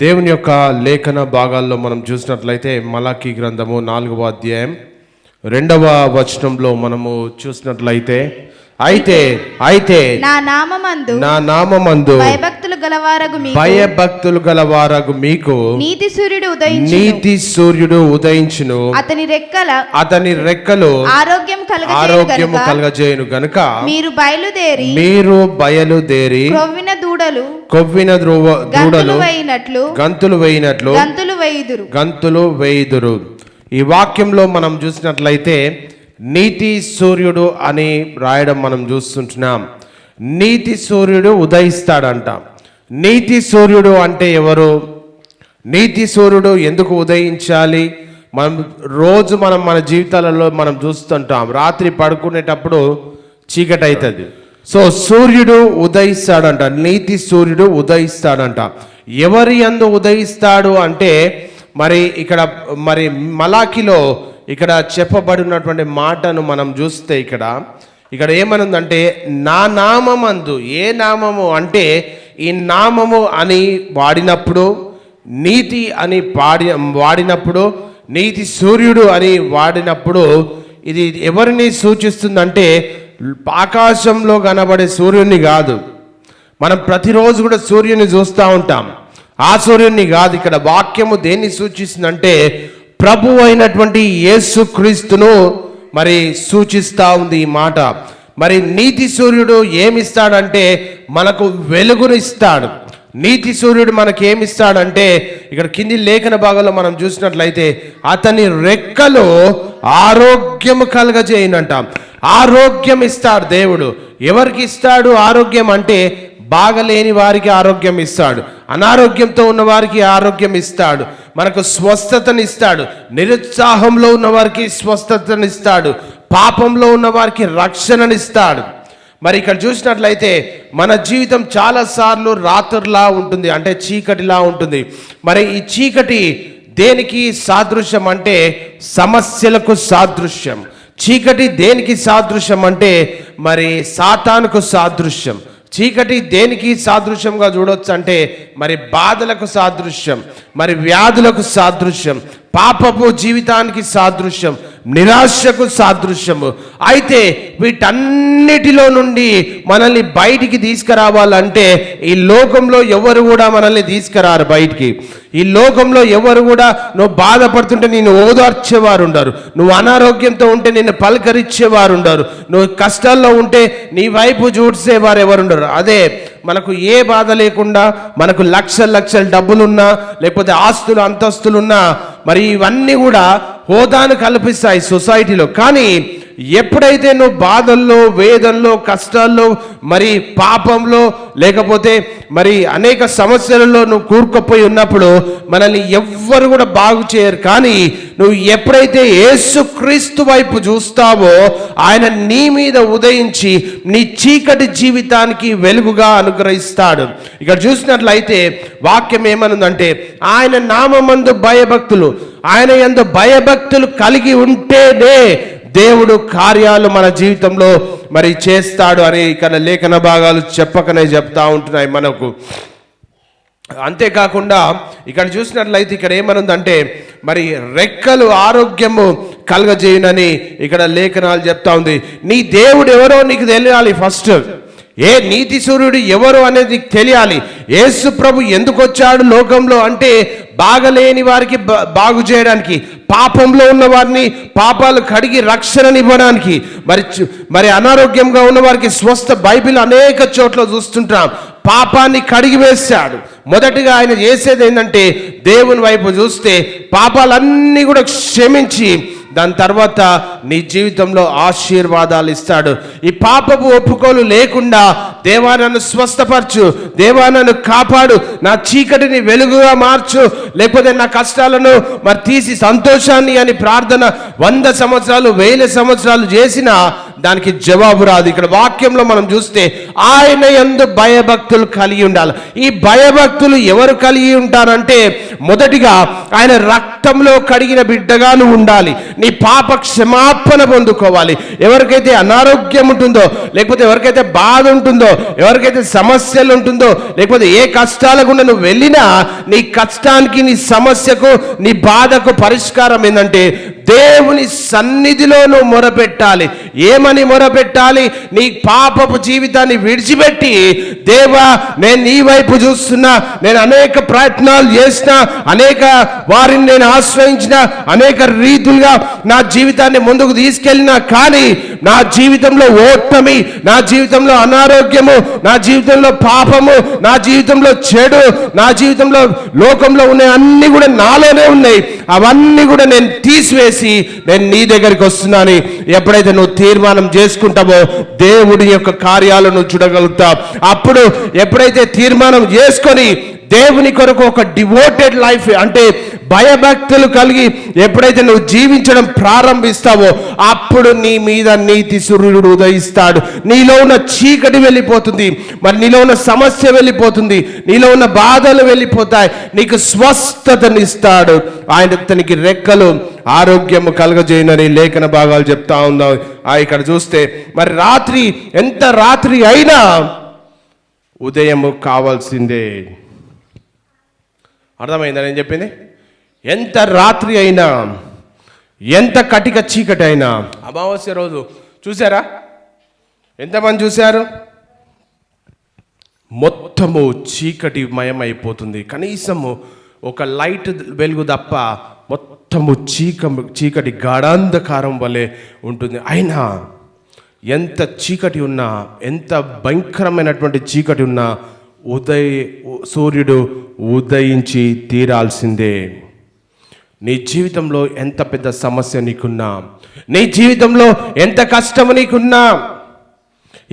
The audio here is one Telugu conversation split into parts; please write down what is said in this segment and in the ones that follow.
దేవుని యొక్క లేఖన భాగాల్లో మనం చూసినట్లయితే మలాకీ గ్రంథము 4వ అధ్యాయం 2వ వచనంలో మనము చూసినట్లయితే అయితే నా నామమందు భయభక్తులు గలవారగు మీకు నీతి సూర్యుడు ఉదయించును అతని రెక్కలు ఆరోగ్యము కలగజేయును గనుక మీరు బయలుదేరి కొవ్విన దూడలు గంతులు వేయుదురు. ఈ వాక్యంలో మనం చూసినట్లయితే నీతి సూర్యుడు అని రాయడం మనం చూస్తుంటున్నాం. నీతి సూర్యుడు ఉదయిస్తాడంట. నీతి సూర్యుడు అంటే ఎవరు? నీతి సూర్యుడు ఎందుకు ఉదయించాలి? మనం మన జీవితాలలో మనం చూస్తుంటాం, రాత్రి పడుకునేటప్పుడు చీకటి అవుతుంది. సో సూర్యుడు ఉదయిస్తాడంట, నీతి సూర్యుడు ఉదయిస్తాడంట. ఎవరి యందు ఉదయిస్తాడు అంటే ఇక్కడ మలాకిలో ఇక్కడ చెప్పబడినటువంటి మాటను మనం చూస్తే ఇక్కడ ఏమనుందంటే నా నామమందు. ఏ నామము అంటే ఈ నామము అని వాడినప్పుడు, నీతి అని వాడినప్పుడు, నీతి సూర్యుడు అని వాడినప్పుడు ఇది ఎవరిని సూచిస్తుందంటే ఆకాశంలో కనబడే సూర్యుని కాదు. మనం ప్రతిరోజు కూడా సూర్యుని చూస్తూ ఉంటాం. ఆ సూర్యుని కాదు. ఇక్కడ వాక్యము దేన్ని సూచిస్తుందంటే ప్రభు అయినటువంటి యేసుక్రీస్తును సూచిస్తూ ఉంది ఈ మాట. నీతి సూర్యుడు ఏమిస్తాడంటే మనకు వెలుగునిస్తాడు. నీతి సూర్యుడు మనకి ఏమిస్తాడంటే ఇక్కడ కింది లేఖన భాగంలో మనం చూసినట్లయితే అతని రెక్కలు ఆరోగ్యము కలగజేయనంట. ఆరోగ్యం ఇస్తాడు దేవుడు. ఎవరికి ఇస్తాడు ఆరోగ్యం అంటే బాగలేని వారికి ఆరోగ్యం ఇస్తాడు, అనారోగ్యంతో ఉన్న వారికి ఆరోగ్యం ఇస్తాడు, మనకు స్వస్థతనిస్తాడు, నిరుత్సాహంలో ఉన్న వారికి స్వస్థతనిస్తాడు, పాపంలో ఉన్న వారికి రక్షణనిస్తాడు. ఇక్కడ చూసినట్లయితే మన జీవితం చాలాసార్లు రాత్రిలా ఉంటుంది, అంటే చీకటిలా ఉంటుంది. ఈ చీకటి దేనికి సాదృశ్యం అంటే సమస్యలకు సాదృశ్యం. చీకటి దేనికి సాదృశ్యం అంటే సాతానుకు సాదృశ్యం. చీకటి దేనికి సాదృశ్యంగా చూడొచ్చు అంటే బాధలకు సాదృశ్యం, వ్యాధులకు సాదృశ్యం, పాపపు జీవితానికి సాదృశ్యం, నిరాశకు సాదృశ్యము. అయితే వీటన్నిటిలో నుండి మనల్ని బయటికి తీసుకురావాలంటే ఈ లోకంలో ఎవరు కూడా మనల్ని తీసుకురారు బయటికి. ఈ లోకంలో ఎవరు కూడా నువ్వు బాధపడుతుంటే నిన్ను ఓదార్చేవారు ఉండరు, నువ్వు అనారోగ్యంతో ఉంటే నిన్ను పలకరించేవారు ఉండరు, నువ్వు కష్టాల్లో ఉంటే నీ వైపు చూసేవారు ఎవరు ఉండరు. అదే మనకు ఏ బాధ లేకుండా మనకు లక్షల డబ్బులున్నా లేకపోతే ఆస్తులు అంతస్తులున్నా ఇవన్నీ కూడా హోదాను కల్పిస్తాయి సొసైటీలో. కానీ ఎప్పుడైతే నువ్వు బాధల్లో, వేదనలో, కష్టాల్లో, పాపంలో లేకపోతే అనేక సమస్యలలో నువ్వు కూరుకుపోయి ఉన్నప్పుడు మనల్ని ఎవ్వరు కూడా బాగు చేయరు. కానీ నువ్వు ఎప్పుడైతే యేసుక్రీస్తు వైపు చూస్తావో ఆయన నీ మీద ఉదయించి నీ చీకటి జీవితానికి వెలుగుగా అనుగ్రహిస్తాడు. ఇక్కడ చూసినట్లయితే వాక్యం ఏమనుందంటే ఆయన నామమందు భయభక్తులు, ఆయన యందు భయభక్తులు కలిగి ఉంటేనే దేవుడు కార్యాలు మన జీవితంలో చేస్తాడు అని ఇక్కడ లేఖన భాగాలు చెప్పకనే చెప్తా ఉంటున్నాయి మనకు. అంతేకాకుండా ఇక్కడ చూసినట్లయితే ఇక్కడ ఏమనుందంటే రెక్కలు ఆరోగ్యము కలగజేయునని ఇక్కడ లేఖనాలు చెప్తా ఉంది. నీ దేవుడు ఎవరో నీకు తెలియాలి. ఫస్ట్ నీతి సూర్యుడు ఎవరు అనేది నీకు తెలియాలి. యేసు ప్రభు ఎందుకు వచ్చాడు లోకంలో అంటే బాగలేని వారికి బాగు చేయడానికి, పాపంలో ఉన్న వారిని పాపాలు కడిగి రక్షణనివ్వడానికి, అనారోగ్యంగా ఉన్న వారికి స్వస్థ. బైబిల్ అనేక చోట్ల చూస్తుంటాం పాపాన్ని కడిగి వేశాడు. మొదటిగా ఆయన చేసేది ఏంటంటే దేవుని వైపు చూస్తే పాపాలన్నీ కూడా క్షమించి దాని తర్వాత నీ జీవితంలో ఆశీర్వాదాలు ఇస్తాడు. ఈ పాపపు ఒప్పుకోలు లేకుండా దేవా నన్ను స్వస్థపరచు, దేవా నన్ను కాపాడు, నా చీకటిని వెలుగుగా మార్చు, లేకపోతే నా కష్టాలను తీసి సంతోషాన్ని అని ప్రార్థన 100 సంవత్సరాలు 1000 సంవత్సరాలు చేసినా దానికి జవాబు రాదు. ఇక్కడ వాక్యంలో మనం చూస్తే ఆయన యందు భయభక్తులు కలిగి ఉండాలి. ఈ భయభక్తులు ఎవరు కలిగి ఉంటారంటే, మొదటిగా ఆయన రక్తంలో కడిగిన బిడ్డగా నువ్వు ఉండాలి. నీ పాప క్షమాపణ పొందుకోవాలి. ఎవరికైతే అనారోగ్యం ఉంటుందో, లేకపోతే ఎవరికైతే బాధ ఉంటుందో, ఎవరికైతే సమస్యలు ఉంటుందో, లేకపోతే ఏ కష్టాల గుండా నువ్వు వెళ్ళినా నీ కష్టానికి, నీ సమస్యకు, నీ బాధకు పరిష్కారం ఏంటంటే దేవుని సన్నిధిలో నువ్వు మొరపెట్టాలి. ఏమని మొరపెట్టాలి? నీ పాపపు జీవితాన్ని విడిచిపెట్టి, దేవా నేను నీ వైపు చూస్తున్నా, నేను అనేక ప్రయత్నాలు చేసిన, అనేక వారిని నేను ఆశ్రయించిన, అనేక రీతులుగా నా జీవితాన్ని ముందుకు తీసుకెళ్ళినా, కానీ నా జీవితంలో ఓటమి, నా జీవితంలో అనారోగ్యము, నా జీవితంలో పాపము, నా జీవితంలో చెడు, నా జీవితంలో లోకంలో ఉన్న అన్ని కూడా నాలోనే ఉన్నాయి. అవన్నీ కూడా నేను తీసివేసి నేను నీ దగ్గరికి వస్తున్నాను. ఎప్పుడైతే నువ్వు తీర్మానం చేసుకుంటావో దేవుడి యొక్క కార్యాలను చూడగలుగుతావు. అప్పుడు ఎప్పుడైతే తీర్మానం చేసుకొని దేవుని కొరకు ఒక డివోటెడ్ లైఫ్, అంటే భయభక్తులు కలిగి ఎప్పుడైతే నువ్వు జీవించడం ప్రారంభిస్తావో అప్పుడు నీ మీద నీతి సూర్యుడు ఉదయిస్తాడు. నీలో ఉన్న చీకటి వెళ్ళిపోతుంది, మరి నీలో ఉన్న సమస్య వెళ్ళిపోతుంది, నీలో ఉన్న బాధలు వెళ్ళిపోతాయి, నీకు స్వస్థతనిస్తాడు. ఆయన తనకి రెక్కలు ఆరోగ్యము కలగజేయనని లేఖన భాగాలు చెప్తా ఉన్నాం. ఇక్కడ చూస్తే మరి రాత్రి ఎంత రాత్రి అయినా ఉదయము కావాల్సిందే. అర్థమైందా నేను చెప్పింది? ఎంత రాత్రి అయినా, ఎంత కటిక చీకటి అయినా. అమావాస్య రోజు చూసారా? ఎంతమంది చూశారు? మొత్తము చీకటి మయమైపోతుంది. కనీసము ఒక లైట్ వెలుగు తప్ప మొత్తము చీకటి గాఢాంధకారం వలె ఉంటుంది. అయినా ఎంత చీకటి ఉన్నా, ఎంత భయంకరమైనటువంటి చీకటి ఉన్నా సూర్యుడు ఉదయించి తీరాల్సిందే. నీ జీవితంలో ఎంత పెద్ద సమస్య నీకున్నా, నీ జీవితంలో ఎంత కష్టం నీకున్నా,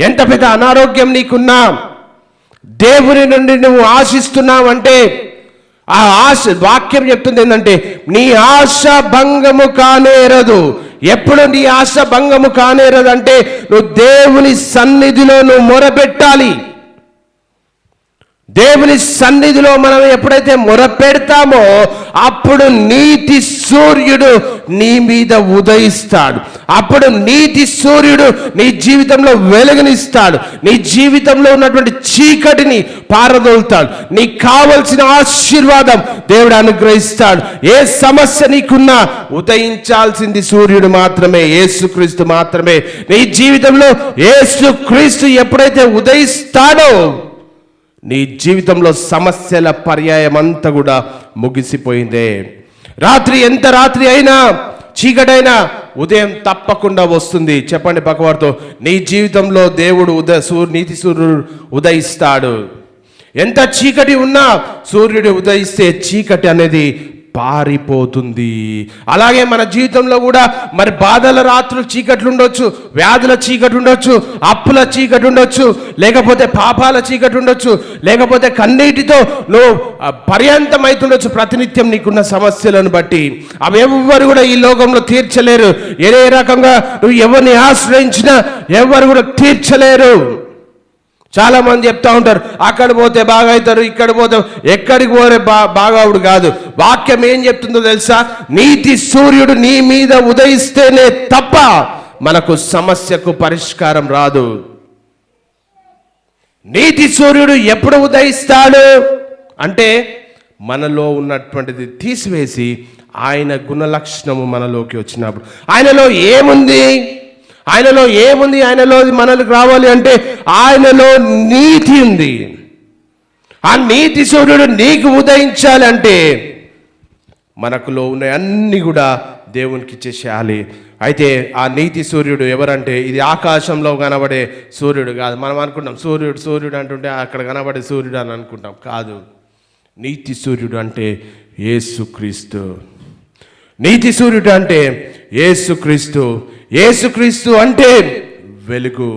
ఎంత పెద్ద అనారోగ్యం నీకున్నా, దేవుని నుండి నువ్వు ఆశిస్తున్నావంటే ఆ ఆశ, వాక్యం చెప్తుంది ఏంటంటే నీ ఆశ భంగము కానేరదు. ఎప్పుడు నీ ఆశ భంగము కానేరదు అంటే నువ్వు దేవుని సన్నిధిలో నువ్వు మొరపెట్టాలి. దేవుని సన్నిధిలో మనం ఎప్పుడైతే మొరపెడతామో అప్పుడు నీతి సూర్యుడు నీ మీద ఉదయిస్తాడు. అప్పుడు నీతి సూర్యుడు నీ జీవితంలో వెలుగునిస్తాడు. నీ జీవితంలో ఉన్నటువంటి చీకటిని పారదోలుతాడు. నీకు కావలసిన ఆశీర్వాదం దేవుడు అనుగ్రహిస్తాడు. ఏ సమస్య నీకున్నా ఉదయించాల్సింది సూర్యుడు మాత్రమే, యేసుక్రీస్తు మాత్రమే. నీ జీవితంలో యేసుక్రీస్తు ఎప్పుడైతే ఉదయిస్తాడో నీ జీవితంలో సమస్యల పర్యాయం అంతా కూడా ముగిసిపోయిందే. రాత్రి ఎంత రాత్రి అయినా, చీకటైనా ఉదయం తప్పకుండా వస్తుంది. చెప్పండి పక్కవారితో, నీ జీవితంలో దేవుడు నీతి సూర్యుడు ఉదయిస్తాడు. ఎంత చీకటి ఉన్నా సూర్యుడు ఉదయిస్తే చీకటి అనేది పారిపోతుంది. అలాగే మన జీవితంలో కూడా మరి బాధల రాత్రులు చీకట్లు ఉండొచ్చు, వ్యాధుల చీకటి ఉండొచ్చు, అప్పుల చీకటి ఉండొచ్చు, లేకపోతే పాపాల చీకటి ఉండొచ్చు, లేకపోతే కన్నీటితో నువ్వు పర్యంతం అవుతుండొచ్చు. ప్రతినిత్యం నీకున్న సమస్యలను బట్టి అవి ఎవ్వరు కూడా ఈ లోకంలో తీర్చలేరు. ఏ రకంగా నువ్వు ఎవరిని ఆశ్రయించినా ఎవరు కూడా తీర్చలేరు. చాలా మంది చెప్తా ఉంటారు, అక్కడ పోతే బాగా అవుతారు, ఇక్కడ పోతే, ఎక్కడికి పోతే బాగావుడు కాదు. వాక్యం ఏం చెప్తుందో తెలుసా? నీతి సూర్యుడు నీ మీద ఉదయిస్తేనే తప్ప మనకు సమస్యకు పరిష్కారం రాదు. నీతి సూర్యుడు ఎప్పుడు ఉదయిస్తాడు అంటే మనలో ఉన్నటువంటిది తీసివేసి ఆయన గుణలక్షణము మనలోకి వచ్చినప్పుడు. ఆయనలో ఏముంది? ఆయనలో మనకు రావాలి అంటే ఆయనలో నీతి ఉంది. ఆ నీతి సూర్యుడు నీకు ఉదయించాలంటే మనకులో ఉన్న అన్ని కూడా దేవునికి ఇచ్చేసేయాలి. అయితే ఆ నీతి సూర్యుడు ఎవరంటే ఇది ఆకాశంలో కనబడే సూర్యుడు కాదు. మనం అనుకుంటాం సూర్యుడు అంటుంటే అక్కడ కనబడే సూర్యుడు అని అనుకుంటాం. కాదు, నీతి సూర్యుడు అంటే యేసుక్రీస్తు. నీతి సూర్యుడు అంటే యేసుక్రీస్తు. యేసుక్రీస్తు అంటే వెలుగు.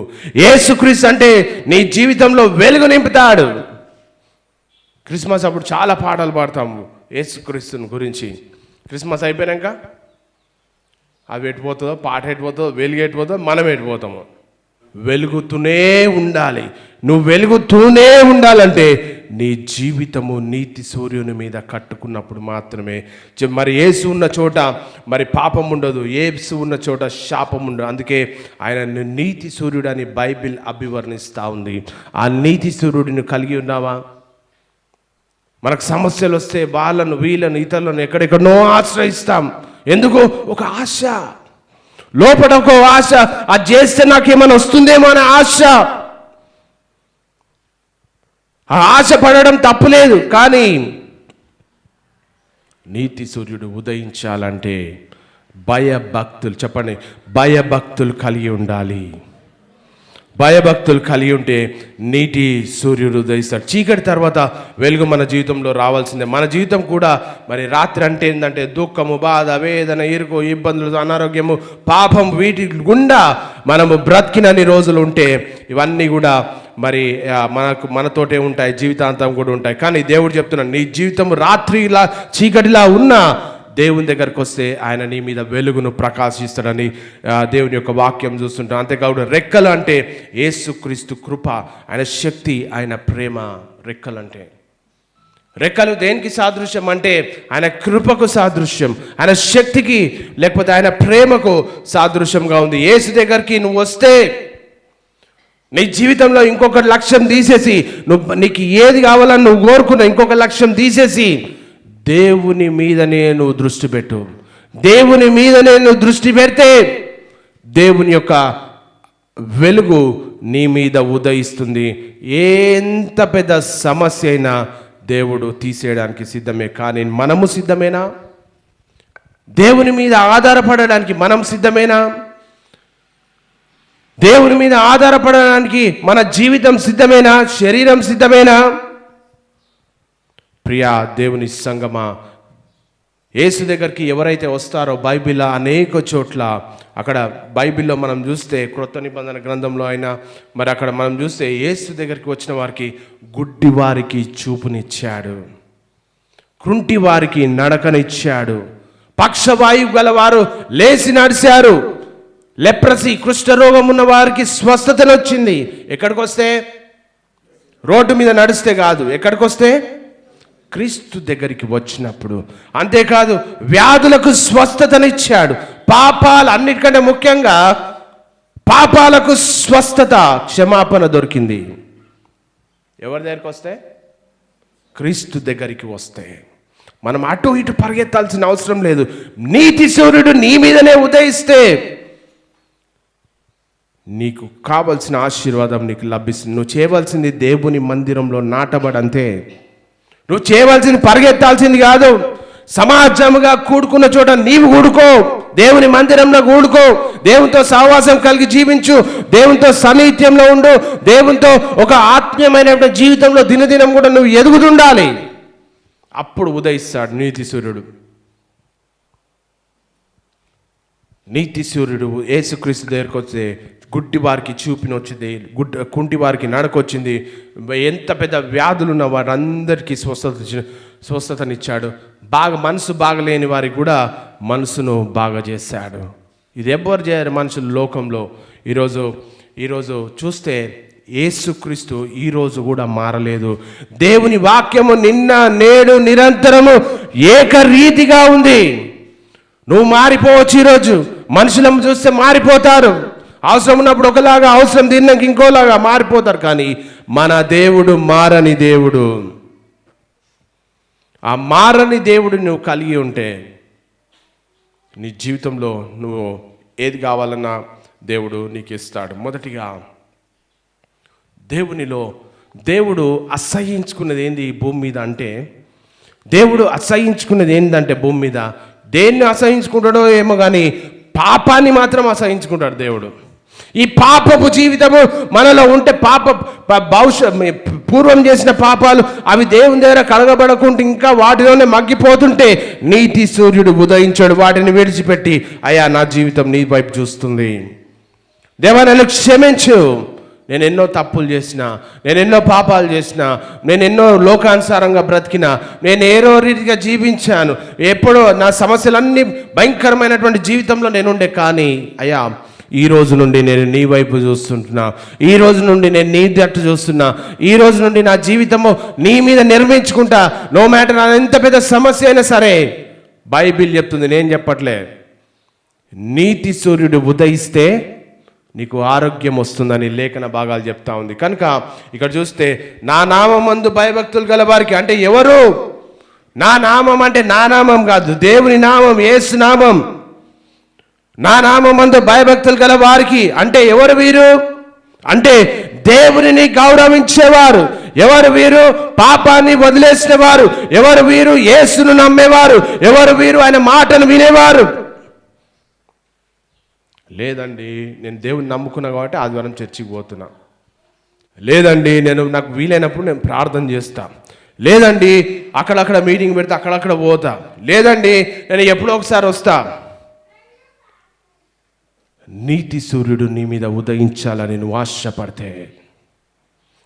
యేసుక్రీస్తు అంటే నీ జీవితంలో వెలుగు నింపుతాడు. క్రిస్మస్ అప్పుడు చాలా పాటలు పాడతాము యేసుక్రీస్తుని గురించి. క్రిస్మస్ అయిపోయాక అవి ఎటుపోతుందో, పాట ఎటుపోతుందో, వెలుగు ఎటుపోతుందో, మనం ఎటుపోతాము. వెలుగుతూనే ఉండాలి. నువ్వు వెలుగుతూనే ఉండాలంటే నీ జీవితము నీతి సూర్యుని మీద కట్టుకున్నప్పుడు మాత్రమే. మరి యేసు ఉన్న చోట మరి పాపం ఉండదు, యేసు ఉన్న చోట శాపం ఉండదు. అందుకే ఆయన నీతి సూర్యుడు అని బైబిల్ అభివర్ణిస్తూ ఉంది. ఆ నీతి సూర్యుడిని కలిగి ఉన్నావా? మనకు సమస్యలు వస్తే వాళ్ళను వీళ్ళను ఇతరులను ఎక్కడెక్కడనో ఆశ్రయిస్తాం. ఎందుకు? ఒక ఆశ, లోపల ఒక ఆశ. అది చేస్తే నాకేమైనా వస్తుందేమో అనే ఆశ. ఆ ఆశ పడడం తప్పులేదు, కానీ నీతి సూర్యుడు ఉదయించాలంటే భయభక్తులు, చెప్పండి, భయభక్తులు కలిగి ఉండాలి. భయభక్తులు కలిగి ఉంటే నీతి సూర్యుడు ఉదయిస్తాడు. చీకటి తర్వాత వెలుగు మన జీవితంలో రావాల్సిందే. మన జీవితం కూడా మరి రాత్రి అంటే ఏంటంటే దుఃఖము, బాధ, వేదన, ఇరుకు, ఇబ్బందులు, అనారోగ్యము, పాపం, వీటి గుండా మనము బ్రతికినన్ని రోజులు ఉంటే ఇవన్నీ కూడా మరి మనతోటే ఉంటాయి, జీవితాంతం కూడా ఉంటాయి. కానీ దేవుడు చెప్తున్నాడు, నీ జీవితం రాత్రిలా చీకటిలా ఉన్నా దేవుని దగ్గరకు వస్తే ఆయన నీ మీద వెలుగును ప్రకాశిస్తాడని దేవుని యొక్క వాక్యం చూస్తుంటాం. అంతేకాదు రెక్కలు అంటే యేసుక్రీస్తు కృప, ఆయన శక్తి, ఆయన ప్రేమ. రెక్కలంటే, రెక్కలు దేనికి సాదృశ్యం అంటే ఆయన కృపకు సాదృశ్యం, ఆయన శక్తికి లేకపోతే ఆయన ప్రేమకు సాదృశ్యంగా ఉంది. యేసు దగ్గరికి నువ్వు వస్తే నీ జీవితంలో ఇంకొక లక్ష్యం తీసేసి, నీకు ఏది కావాలని నువ్వు కోరుకున్నా ఇంకొక లక్ష్యం తీసేసి దేవుని మీదనే నువ్వు దృష్టి పెట్టు. దేవుని మీదనే నువ్వు దృష్టి పెడితే దేవుని యొక్క వెలుగు నీ మీద ఉదయిస్తుంది. ఎంత పెద్ద సమస్య అయినా దేవుడు తీసేయడానికి సిద్ధమే. కానీ మనము సిద్ధమేనా? దేవుని మీద ఆధారపడడానికి మనం సిద్ధమేనా? దేవుని మీద ఆధారపడడానికి మన జీవితం సిద్ధమేనా? శరీరం సిద్ధమేనా? ప్రియా దేవుని సంగమా, యేసు దగ్గరికి ఎవరైతే వస్తారో బైబిల్లో అనేక చోట్ల, అక్కడ బైబిల్లో మనం చూస్తే క్రొత్త నిబంధన గ్రంథంలో అయినా మరి అక్కడ మనం చూస్తే యేసు దగ్గరికి వచ్చిన వారికి గుడ్డి వారికి చూపునిచ్చాడు, కుంటి వారికి నడకనిచ్చాడు, పక్షవాయువు గలవారు లేచి నడిచారు, లెప్రసీ కుష్ఠరోగం ఉన్న వారికి స్వస్థతనొచ్చింది. ఎక్కడికి వస్తే? రోడ్డు మీద నడిస్తే కాదు, ఎక్కడికి వస్తే? క్రీస్తు దగ్గరికి వచ్చినప్పుడు. అంతేకాదు వ్యాధులకు స్వస్థతనిచ్చాడు. పాపాలు, అన్నిటికంటే ముఖ్యంగా పాపాలకు స్వస్థత, క్షమాపణ దొరికింది. ఎవరి దగ్గరికి వస్తే? క్రీస్తు దగ్గరికి వస్తే. మనం అటు ఇటు పరిగెత్తాల్సిన అవసరం లేదు. నీతి సూర్యుడు నీ మీదనే ఉదయిస్తే నీకు కావలసిన ఆశీర్వాదం నీకు లభిస్తుంది. నువ్వు చేయవలసింది దేవుని మందిరంలో నాటబడంతే. నువ్వు చేయవలసింది పరిగెత్తాల్సింది కాదు. సమాజముగా కూడుకున్న చోట నీవు కూడుకో, దేవుని మందిరంలో కూడుకో, దేవునితో సహవాసం కలిగి జీవించు, దేవునితో సాన్నిధ్యంలో ఉండు, దేవునితో ఒక ఆత్మీయమైన జీవితంలో దినదినం కూడా నువ్వు ఎదుగుతుండాలి. అప్పుడు ఉదయిస్తాడు నీతి సూర్యుడు. నీతి సూర్యుడు యేసుక్రీస్తు దగ్గరికి వస్తే గుడ్డి వారికి చూపినొచ్చింది, కుంటి వారికి నడకొచ్చింది, ఎంత పెద్ద వ్యాధులు ఉన్న వారందరికీ స్వస్థతనిచ్చాడు. మనసు బాగలేని వారికి కూడా మనసును బాగా చేశాడు. ఇది ఎవ్వరు చేయరు మనుషులు లోకంలో. ఈరోజు చూస్తే యేసుక్రీస్తు ఈరోజు కూడా మారలేదు. దేవుని వాక్యము నిన్న నేడు నిరంతరము ఏకరీతిగా ఉంది. నువ్వు మారిపోవచ్చు. ఈరోజు మనుషులను చూస్తే మారిపోతారు, అవసరం ఉన్నప్పుడు ఒకలాగా, అవసరం తిన్నాక ఇంకోలాగా మారిపోతారు. కానీ మన దేవుడు మారని దేవుడు. ఆ మారని దేవుడు నువ్వు కలిగి ఉంటే నీ జీవితంలో నువ్వు ఏది కావాలన్నా దేవుడు నీకు ఇస్తాడు. మొదటిగా దేవుడు అసహ్యించుకున్నది ఏంది ఈ భూమి మీద అంటే, దేవుడు అసహ్యించుకున్నది ఏంటంటే భూమి మీద దేన్ని అసహించుకుంటాడో ఏమో కానీ పాపాన్ని మాత్రం అసహించుకుంటాడు దేవుడు. ఈ పాపపు జీవితము మనలో ఉంటే పూర్వం చేసిన పాపాలు అవి దేవుని దగ్గర కడగబడకుంటే ఇంకా వాటిలోనే మగ్గిపోతుంటే నీతి సూర్యుడు ఉదయించాడు. వాటిని విడిచిపెట్టి అయ్యా నా జీవితం నీ వైపు చూస్తుంది, దేవా నన్ను క్షమించు, నేను ఎన్నో తప్పులు చేసినా, నేను ఎన్నో పాపాలు చేసినా, నేను ఎన్నో లోకానుసారంగా బ్రతికినా, నేను ఏదో రీతిగా జీవించాను, ఎప్పుడో నా సమస్యలన్నీ భయంకరమైనటువంటి జీవితంలో నేనుండే. కానీ అయ్యా, ఈ రోజు నుండి నేను నీ వైపు చూస్తుంటున్నా, ఈ రోజు నుండి నేను నీ దట్టు చూస్తున్నా, ఈ రోజు నుండి నా జీవితము నీ మీద నిర్మించుకుంటా. నో మ్యాటర్ ఎంత పెద్ద సమస్య అయినా సరే, బైబిల్ చెప్తుంది, నేను చెప్పట్లే. నీతి సూర్యుడు ఉదయిస్తే నీకు ఆరోగ్యం వస్తుందని లేఖన భాగాలు చెప్తా ఉంది. కనుక ఇక్కడ చూస్తే నా నామమందు భయభక్తులు గల వారికి, అంటే ఎవరు? నా నామం అంటే నా నామం కాదు, దేవుని నామం, యేసు నామం. నా నామమందు భయభక్తులు గల వారికి అంటే ఎవరు వీరు? అంటే దేవునిని గౌరవించేవారు. ఎవరు వీరు? పాపాన్ని వదిలేసిన వారు. ఎవరు వీరు? యేసును నమ్మేవారు. ఎవరు వీరు? ఆయన మాటను వినేవారు. లేదండి, నేను దేవుని నమ్ముకున్నా కాబట్టి ఆదివారం చర్చికి పోతున్నా. లేదండి, నాకు వీలైనప్పుడు నేను ప్రార్థన చేస్తా. లేదండి, అక్కడక్కడ మీటింగ్ పెడితే అక్కడక్కడ పోతా. లేదండి, నేను ఎప్పుడో ఒకసారి వస్తా. నీతి సూర్యుడు నీ మీద ఉదయించాలని నువ్వు ఆశపడితే,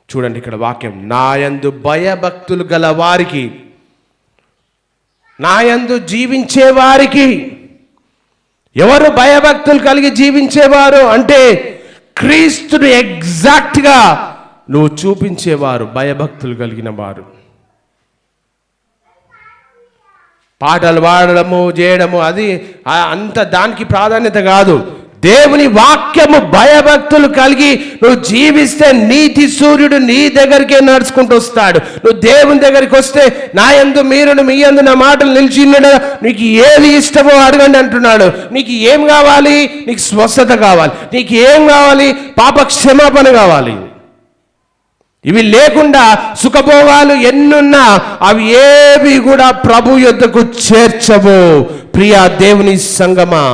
చూడండి ఇక్కడ వాక్యం, నాయందు భయభక్తులు గల వారికి, నాయందు జీవించే వారికి. ఎవరు భయభక్తులు కలిగి జీవించేవారు? అంటే క్రీస్తుని ఎగ్జాక్ట్గా నువ్వు చూపించేవారు, భయభక్తులు కలిగిన వారు. పాటలు పాడడము, చేయడము, అది అంత దానికి ప్రాధాన్యత కాదు. దేవుని వాక్యము భయభక్తులు కలిగి నువ్వు జీవిస్తే నీతి సూర్యుడు నీ దగ్గరికే నడుచుకుంటూ వస్తాడు. నువ్వు దేవుని దగ్గరికి వస్తే, నా యందు మీరును మీ యందు నా మాటలు నిలిచిన్నాడు, నీకు ఏది ఇష్టమో అడగండి అంటున్నాడు. నీకు ఏం కావాలి? నీకు స్వస్థత కావాలి. నీకు ఏం కావాలి? పాప క్షమాపణ కావాలి. ఇవి లేకుండా సుఖభోగాలు ఎన్నున్నా అవి ఏవి కూడా ప్రభు యొద్దకు చేర్చవు. ప్రియా దేవుని సంగమా,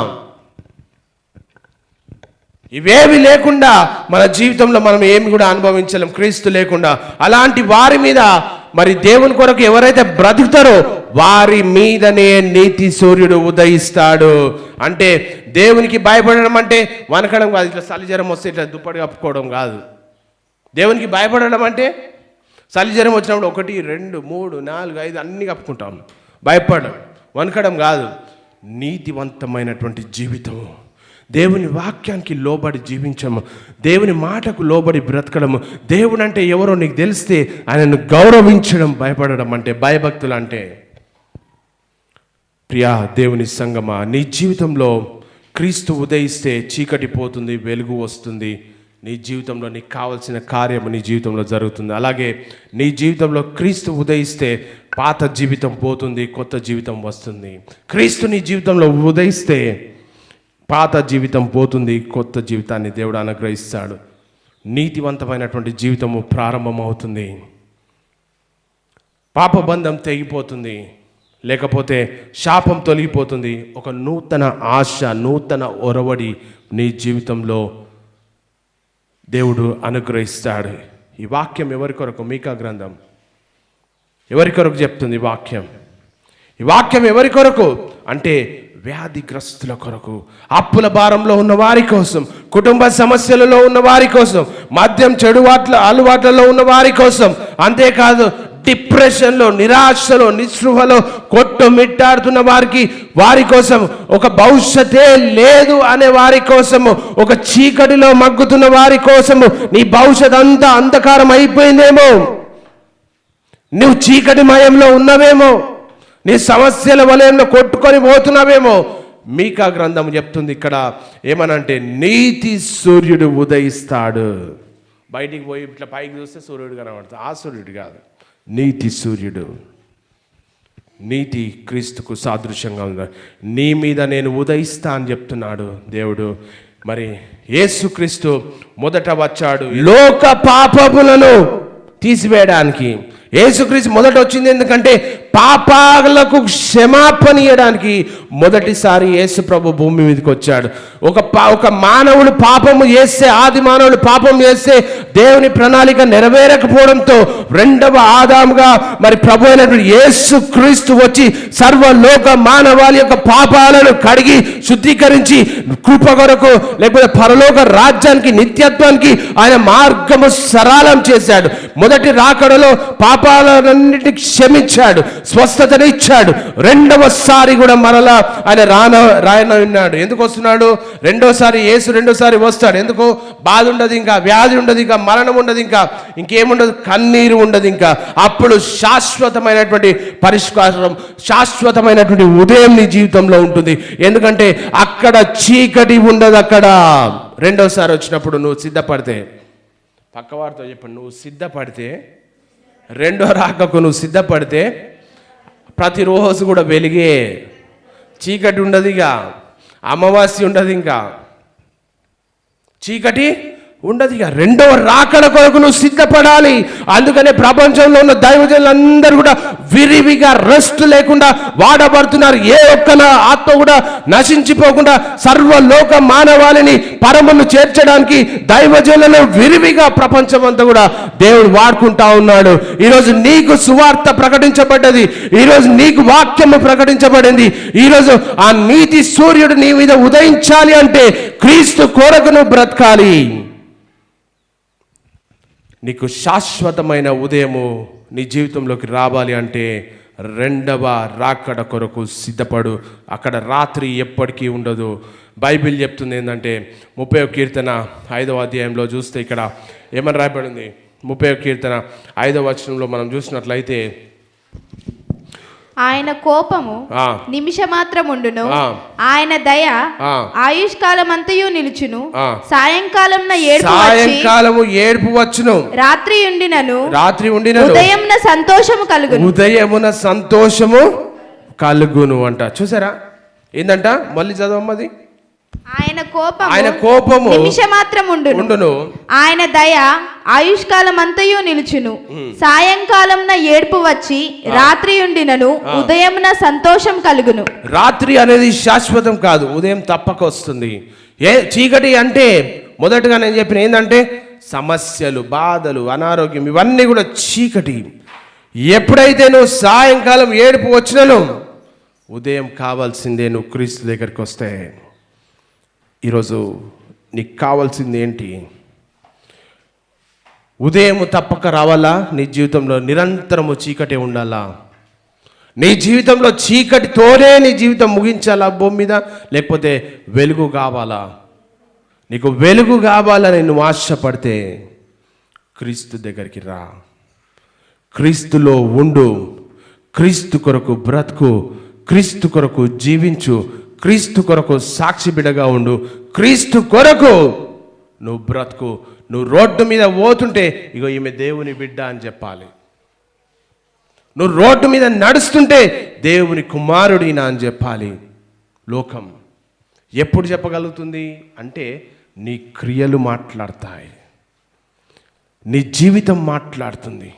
ఇవేవి లేకుండా మన జీవితంలో మనం ఏమి కూడా అనుభవించలేం క్రీస్తు లేకుండా. అలాంటి వారి మీద మరి దేవుని కొరకు ఎవరైతే బ్రతుకుతారో వారి మీదనే నీతి సూర్యుడు ఉదయిస్తాడు. అంటే దేవునికి భయపడడం అంటే వనకడం కాదు, ఇట్లా చలిజ్వరం వస్తే ఇట్లా దుప్పటి కప్పుకోవడం కాదు. దేవునికి భయపడడం అంటే చలిజ్వరం వచ్చినప్పుడు 1, 2, 3, 4, 5 అన్నీ కప్పుకుంటాం. భయపడడం, వనకడం కాదు. నీతివంతమైనటువంటి జీవితం, దేవుని వాక్యానికి లోబడి జీవించము, దేవుని మాటకు లోబడి బ్రతకడము. దేవుడు అంటే ఎవరో నీకు తెలిస్తే ఆయనను గౌరవించడం భయపడడం అంటే భయభక్తులు అంటే. ప్రియా దేవుని సంగమా, నీ జీవితంలో క్రీస్తు ఉదయిస్తే చీకటి పోతుంది, వెలుగు వస్తుంది. నీ జీవితంలో నీకు కావలసిన కార్యము నీ జీవితంలో జరుగుతుంది. అలాగే నీ జీవితంలో క్రీస్తు ఉదయిస్తే పాత జీవితం పోతుంది, కొత్త జీవితం వస్తుంది. క్రీస్తు నీ జీవితంలో ఉదయిస్తే పాత జీవితం పోతుంది, కొత్త జీవితాన్ని దేవుడు అనుగ్రహిస్తాడు. నీతివంతమైనటువంటి జీవితము ప్రారంభమవుతుంది. పాపబంధం తెగిపోతుంది, లేకపోతే శాపం తొలగిపోతుంది. ఒక నూతన ఆశ, నూతన ఒరవడి నీ జీవితంలో దేవుడు అనుగ్రహిస్తాడు. ఈ వాక్యం ఎవరి కొరకు? మీకా గ్రంథం ఎవరి కొరకు చెప్తుంది వాక్యం? ఈ వాక్యం ఎవరి కొరకు అంటే వ్యాధిగ్రస్తుల కొరకు, అప్పుల భారంలో ఉన్న వారి కోసం, కుటుంబ సమస్యలలో ఉన్న వారి కోసం, మద్యం చెడు అలవాట్లలో ఉన్న వారి కోసం, అంతేకాదు డిప్రెషన్లో, నిరాశలో, నిస్పృహలో కొట్టుమిట్టాడుతున్న వారి కోసం, ఒక భవిష్యతే లేదు అనే వారి కోసము, ఒక చీకటిలో మగ్గుతున్న వారి కోసము. నీ భవిష్యత్ అంతా అంధకారం అయిపోయిందేమో, నువ్వు చీకటి మయంలో ఉన్నవేమో, నీ సమస్యల వలయంలో కొట్టుకొని పోతున్నావేమో. మీకా గ్రంథం చెప్తుంది ఇక్కడ ఏమనంటే, నీతి సూర్యుడు ఉదయిస్తాడు. బయటికి పోయి ఇట్లా పైకి చూస్తే సూర్యుడు కనబడతాడు. ఆ సూర్యుడు కాదు, నీతి సూర్యుడు. నీతి క్రీస్తుకు సాదృశ్యంగా ఉంది. నీ మీద నేను ఉదయిస్తా అని చెప్తున్నాడు దేవుడు. మరి యేసుక్రీస్తు మొదట వచ్చాడు లోక పాపములను తీసివేయడానికి. యేసుక్రీస్తు మొదట వచ్చింది ఎందుకంటే పాపాలకు క్షమాపణ ఇవ్వడానికి మొదటిసారి యేసు ప్రభు భూమి మీదకి వచ్చాడు. ఒక మానవుడు పాపము చేస్తే, ఆది మానవుడు పాపం చేస్తే దేవుని ప్రణాళిక నెరవేరకపోవడంతో రెండవ ఆదాముగా మరి ప్రభు అయినటువంటి యేసు క్రీస్తు వచ్చి సర్వలోక మానవాళి యొక్క పాపాలను కడిగి శుద్ధీకరించి కృప కొరకు లేకపోతే పరలోక రాజ్యానికి నిత్యత్వానికి ఆయన మార్గము సరళం చేశాడు. మొదటి రాకడలో పాపాలన్నిటిని క్షమించాడు, స్వస్థతని ఇచ్చాడు. రెండవసారి కూడా మరలా ఆయన రాయనున్నాడు. ఎందుకు వస్తున్నాడు? రెండోసారి వస్తాడు. ఎందుకు? బాధ ఉండదు, ఇంకా వ్యాధి ఉండదు, ఇంకా మరణం ఉండదు, ఇంకా ఇంకేముండదు, కన్నీరు ఉండదు. ఇంకా అప్పుడు శాశ్వతమైనటువంటి పరిష్కారం, శాశ్వతమైనటువంటి ఉదయం నీ జీవితంలో ఉంటుంది. ఎందుకంటే అక్కడ చీకటి ఉండదు. అక్కడ రెండోసారి వచ్చినప్పుడు నువ్వు సిద్ధపడితే, పక్కవారితో చెప్పండి, నువ్వు సిద్ధపడితే, రెండో రాకకు నువ్వు సిద్ధపడితే ప్రతిరోజు కూడా వెలిగే, చీకటి ఉండదు, ఇక అమావాస్య ఉండదు, ఇంకా చీకటి ఉండదు. ఇక రెండవ రాకడ కొరకు నువ్వు సిద్ధపడాలి. అందుకనే ప్రపంచంలో ఉన్న దైవజనులందరూ కూడా విరివిగా రెస్ట్ లేకుండా వాడబడుతున్నారు. ఏ ఒక్క ఆత్మ కూడా నశించిపోకుండా సర్వలోక మానవాళిని పరమును చేర్చడానికి దైవజనులను విరివిగా ప్రపంచమంతా కూడా దేవుడు వాడుకుంటా ఉన్నాడు. ఈరోజు నీకు సువార్త ప్రకటించబడ్డది, ఈరోజు నీకు వాక్యము ప్రకటించబడింది. ఈరోజు ఆ నీతి సూర్యుడు నీ మీద ఉదయించాలి అంటే క్రీస్తు కొరకు నువ్వు బ్రతకాలి. నీకు శాశ్వతమైన ఉదయము నీ జీవితంలోకి రావాలి అంటే రెండవ రాకడ కొరకు సిద్ధపడు. అక్కడ రాత్రి ఎప్పటికీ ఉండదు. బైబిల్ చెప్తుంది ఏంటంటే 30వ కీర్తన 5వ అధ్యాయంలో చూస్తే ఇక్కడ ఏమని రాయబడింది? 30వ కీర్తన 5వ వచనంలో మనం చూసినట్లయితే, ఆయన కోపము నిమిషమాత్రముండును, ఆయన దయ ఆయుష్కాలమంతయు నిలుచును. సాయంకాలము ఏడుపు వచ్చును, రాత్రి ఉండినను ఉదయమున సంతోషము కలుగును అంట. చూసారా ఏందంట? మళ్ళీ చదవమ్మది. ఆయన కోపము నిమిషమాత్రముండును, ఆయన దయ ఆయుష్కాలమంతయు నిలుచును. సాయంకాలంన ఏడుపు వచ్చి రాత్రి ఉండినను ఉదయమున సంతోషం కలుగును. రాత్రి అనేది శాశ్వతం కాదు, ఉదయం తప్పక వస్తుంది. చీకటి అంటే మొదటగా నేను చెప్పిన ఏంటంటే సమస్యలు, బాధలు, అనారోగ్యం, ఇవన్నీ కూడా చీకటి. ఎప్పుడైతే నువ్వు సాయంకాలం ఏడుపు వచ్చినను ఉదయం కావాల్సిందే నువ్వు క్రీస్తు దగ్గరికి వస్తే. ఈరోజు నీకు కావాల్సింది ఏంటి? ఉదయం తప్పక రావాలా? నీ జీవితంలో నిరంతరము చీకటి ఉండాలా? నీ జీవితంలో చీకటితోనే నీ జీవితం ముగించాలా భూమి మీద? లేకపోతే వెలుగు కావాలా? నీకు వెలుగు కావాలని నువ్వు ఆశపడితే క్రీస్తు దగ్గరికి రా, క్రీస్తులో ఉండు, క్రీస్తు కొరకు బ్రతుకు, క్రీస్తు కొరకు జీవించు, క్రీస్తు కొరకు సాక్షి బిడ్డగా ఉండు, క్రీస్తు కొరకు నువ్వు బ్రతుకు. నువ్వు రోడ్డు మీద పోతుంటే ఇగో ఈమె దేవుని బిడ్డ అని చెప్పాలి. నువ్వు రోడ్డు మీద నడుస్తుంటే దేవుని కుమారుడినా అని చెప్పాలి. లోకం ఎప్పుడు చెప్పగలుగుతుంది అంటే నీ క్రియలు మాట్లాడతాయి, నీ జీవితం మాట్లాడుతుంది,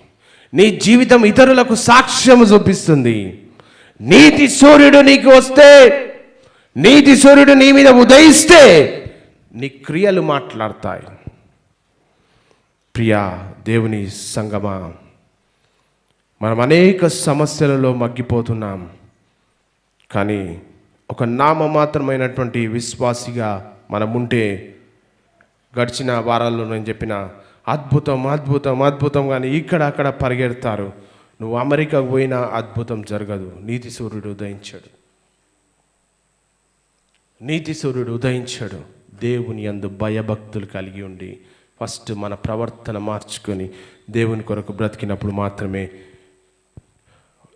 నీ జీవితం ఇతరులకు సాక్ష్యం చూపిస్తుంది. నీతి సూర్యుడు నీకు వస్తే, నీతి సూర్యుడు నీ మీద ఉదయిస్తే నీ క్రియలు మాట్లాడతాయి. ప్రియా దేవుని సంగమా, మనం అనేక సమస్యలలో మగ్గిపోతున్నాం. కానీ ఒక నామమాత్రమైనటువంటి విశ్వాసిగా మనం ఉంటే, గడిచిన వారాల్లో నేను చెప్పిన అద్భుతం అద్భుతం అద్భుతం కానీ ఇక్కడ అక్కడ పరిగెడతారు. నువ్వు అమెరికాకు పోయినా అద్భుతం జరగదు. నీతి సూర్యుడు ఉదయించాడు, నీతి సూర్యుడు ఉదయించాడు. దేవుని యందు భయభక్తులు కలిగి ఉండి ఫస్ట్ మన ప్రవర్తన మార్చుకొని దేవుని కొరకు బ్రతికినప్పుడు మాత్రమే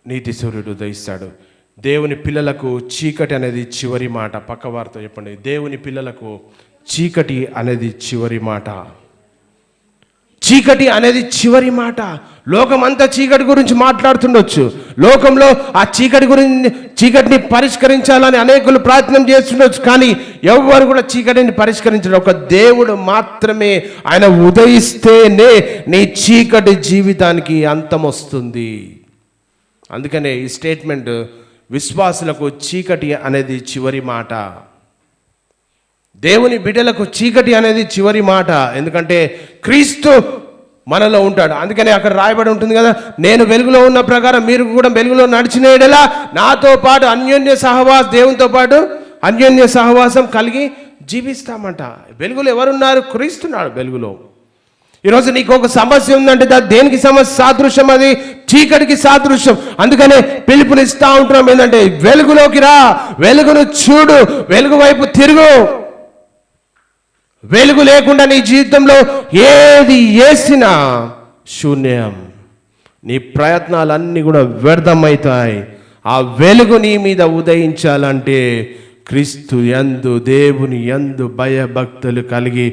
నీతి సూర్యుడు ఉదయిస్తాడు. దేవుని పిల్లలకు చీకటి అనేది చివరి మాట. పక్కవారితో చెప్పండి, దేవుని పిల్లలకు చీకటి అనేది చివరి మాట. చీకటి అనేది చివరి మాట. లోకమంతా చీకటి గురించి మాట్లాడుతుండొచ్చు. లోకంలో ఆ చీకటిని పరిష్కరించాలని అనేకులు ప్రయత్నం చేస్తుండొచ్చు. కానీ ఎవరు కూడా చీకటిని పరిష్కరించడం. ఒక దేవుడు మాత్రమే, ఆయన ఉదయిస్తేనే నీ చీకటి జీవితానికి అంతం వస్తుంది. అందుకనే ఈ స్టేట్మెంట్, విశ్వాసులకు చీకటి అనేది చివరి మాట. దేవుని బిడ్డలకు చీకటి అనేది చివరి మాట. ఎందుకంటే క్రీస్తు మనలో ఉంటాడు. అందుకనే అక్కడ రాయబడి ఉంటుంది కదా, నేను వెలుగులో ఉన్న ప్రకారం మీరు కూడా వెలుగులో నడిచిన యెడల నాతో పాటు దేవునితో పాటు అన్యోన్య సహవాసం కలిగి జీవిస్తామంట. వెలుగులో ఎవరున్నారు? క్రీస్తున్నాడు వెలుగులో. ఈరోజు నీకు ఒక సమస్య ఉందంటే దేనికి సమస్య? సాదృశ్యం, అది చీకటికి సాదృశ్యం. అందుకనే పిలుపునిస్తా ఉంటున్నాం ఏంటంటే, వెలుగులోకి రా, వెలుగును చూడు, వెలుగు వైపు తిరుగు. వెలుగు లేకుండా నీ జీవితంలో ఏది చేసినా శూన్యం. నీ ప్రయత్నాలన్నీ కూడా వ్యర్థమవుతాయి. ఆ వెలుగు నీ మీద ఉదయించాలంటే క్రీస్తు యందు, దేవుని యందు భయభక్తులు కలిగి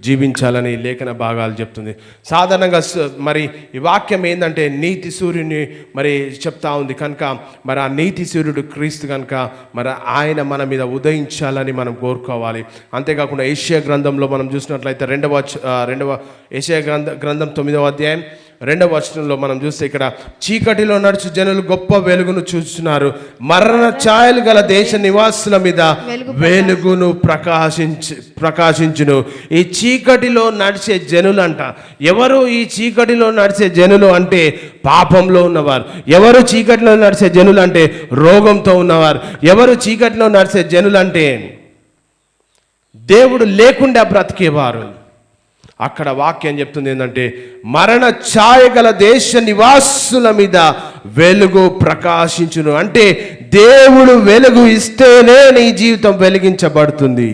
జీవించాలని లేఖన భాగాలు చెప్తుంది. సాధారణంగా మరి ఈ వాక్యం ఏంటంటే నీతి సూర్యుని మరి చెప్తా ఉంది కనుక, మరి ఆ నీతి సూర్యుడు క్రీస్తు కనుక మరి ఆయన మన మీద ఉదయించాలని మనం కోరుకోవాలి. అంతేకాకుండా యెషయా గ్రంథంలో మనం చూసినట్లయితే రెండవ యెషయా గ్రంథం 9వ అధ్యాయం 2వ వచనంలో మనం చూస్తే ఇక్కడ చీకటిలో నడుచు జనులు గొప్ప వెలుగును చూస్తున్నారు, మరణ ఛాయలు గల దేశ నివాసుల మీద వెలుగును ప్రకాశించును. ఈ చీకటిలో నడిచే జనులంట. ఎవరు ఈ చీకటిలో నడిచే జనులు అంటే పాపంలో ఉన్నవారు. ఎవరు చీకటిలో నడిచే జనులు అంటే రోగంతో ఉన్నవారు. ఎవరు చీకటిలో నడిచే జనులు అంటే దేవుడు లేకుండా బ్రతికేవారు. అక్కడ వాక్యం చెప్తుంది ఏంటంటే, మరణ ఛాయ గల దేశ నివాసుల మీద వెలుగు ప్రకాశించును. అంటే దేవుడు వెలుగు ఇస్తేనే నీ జీవితం వెలిగించబడుతుంది.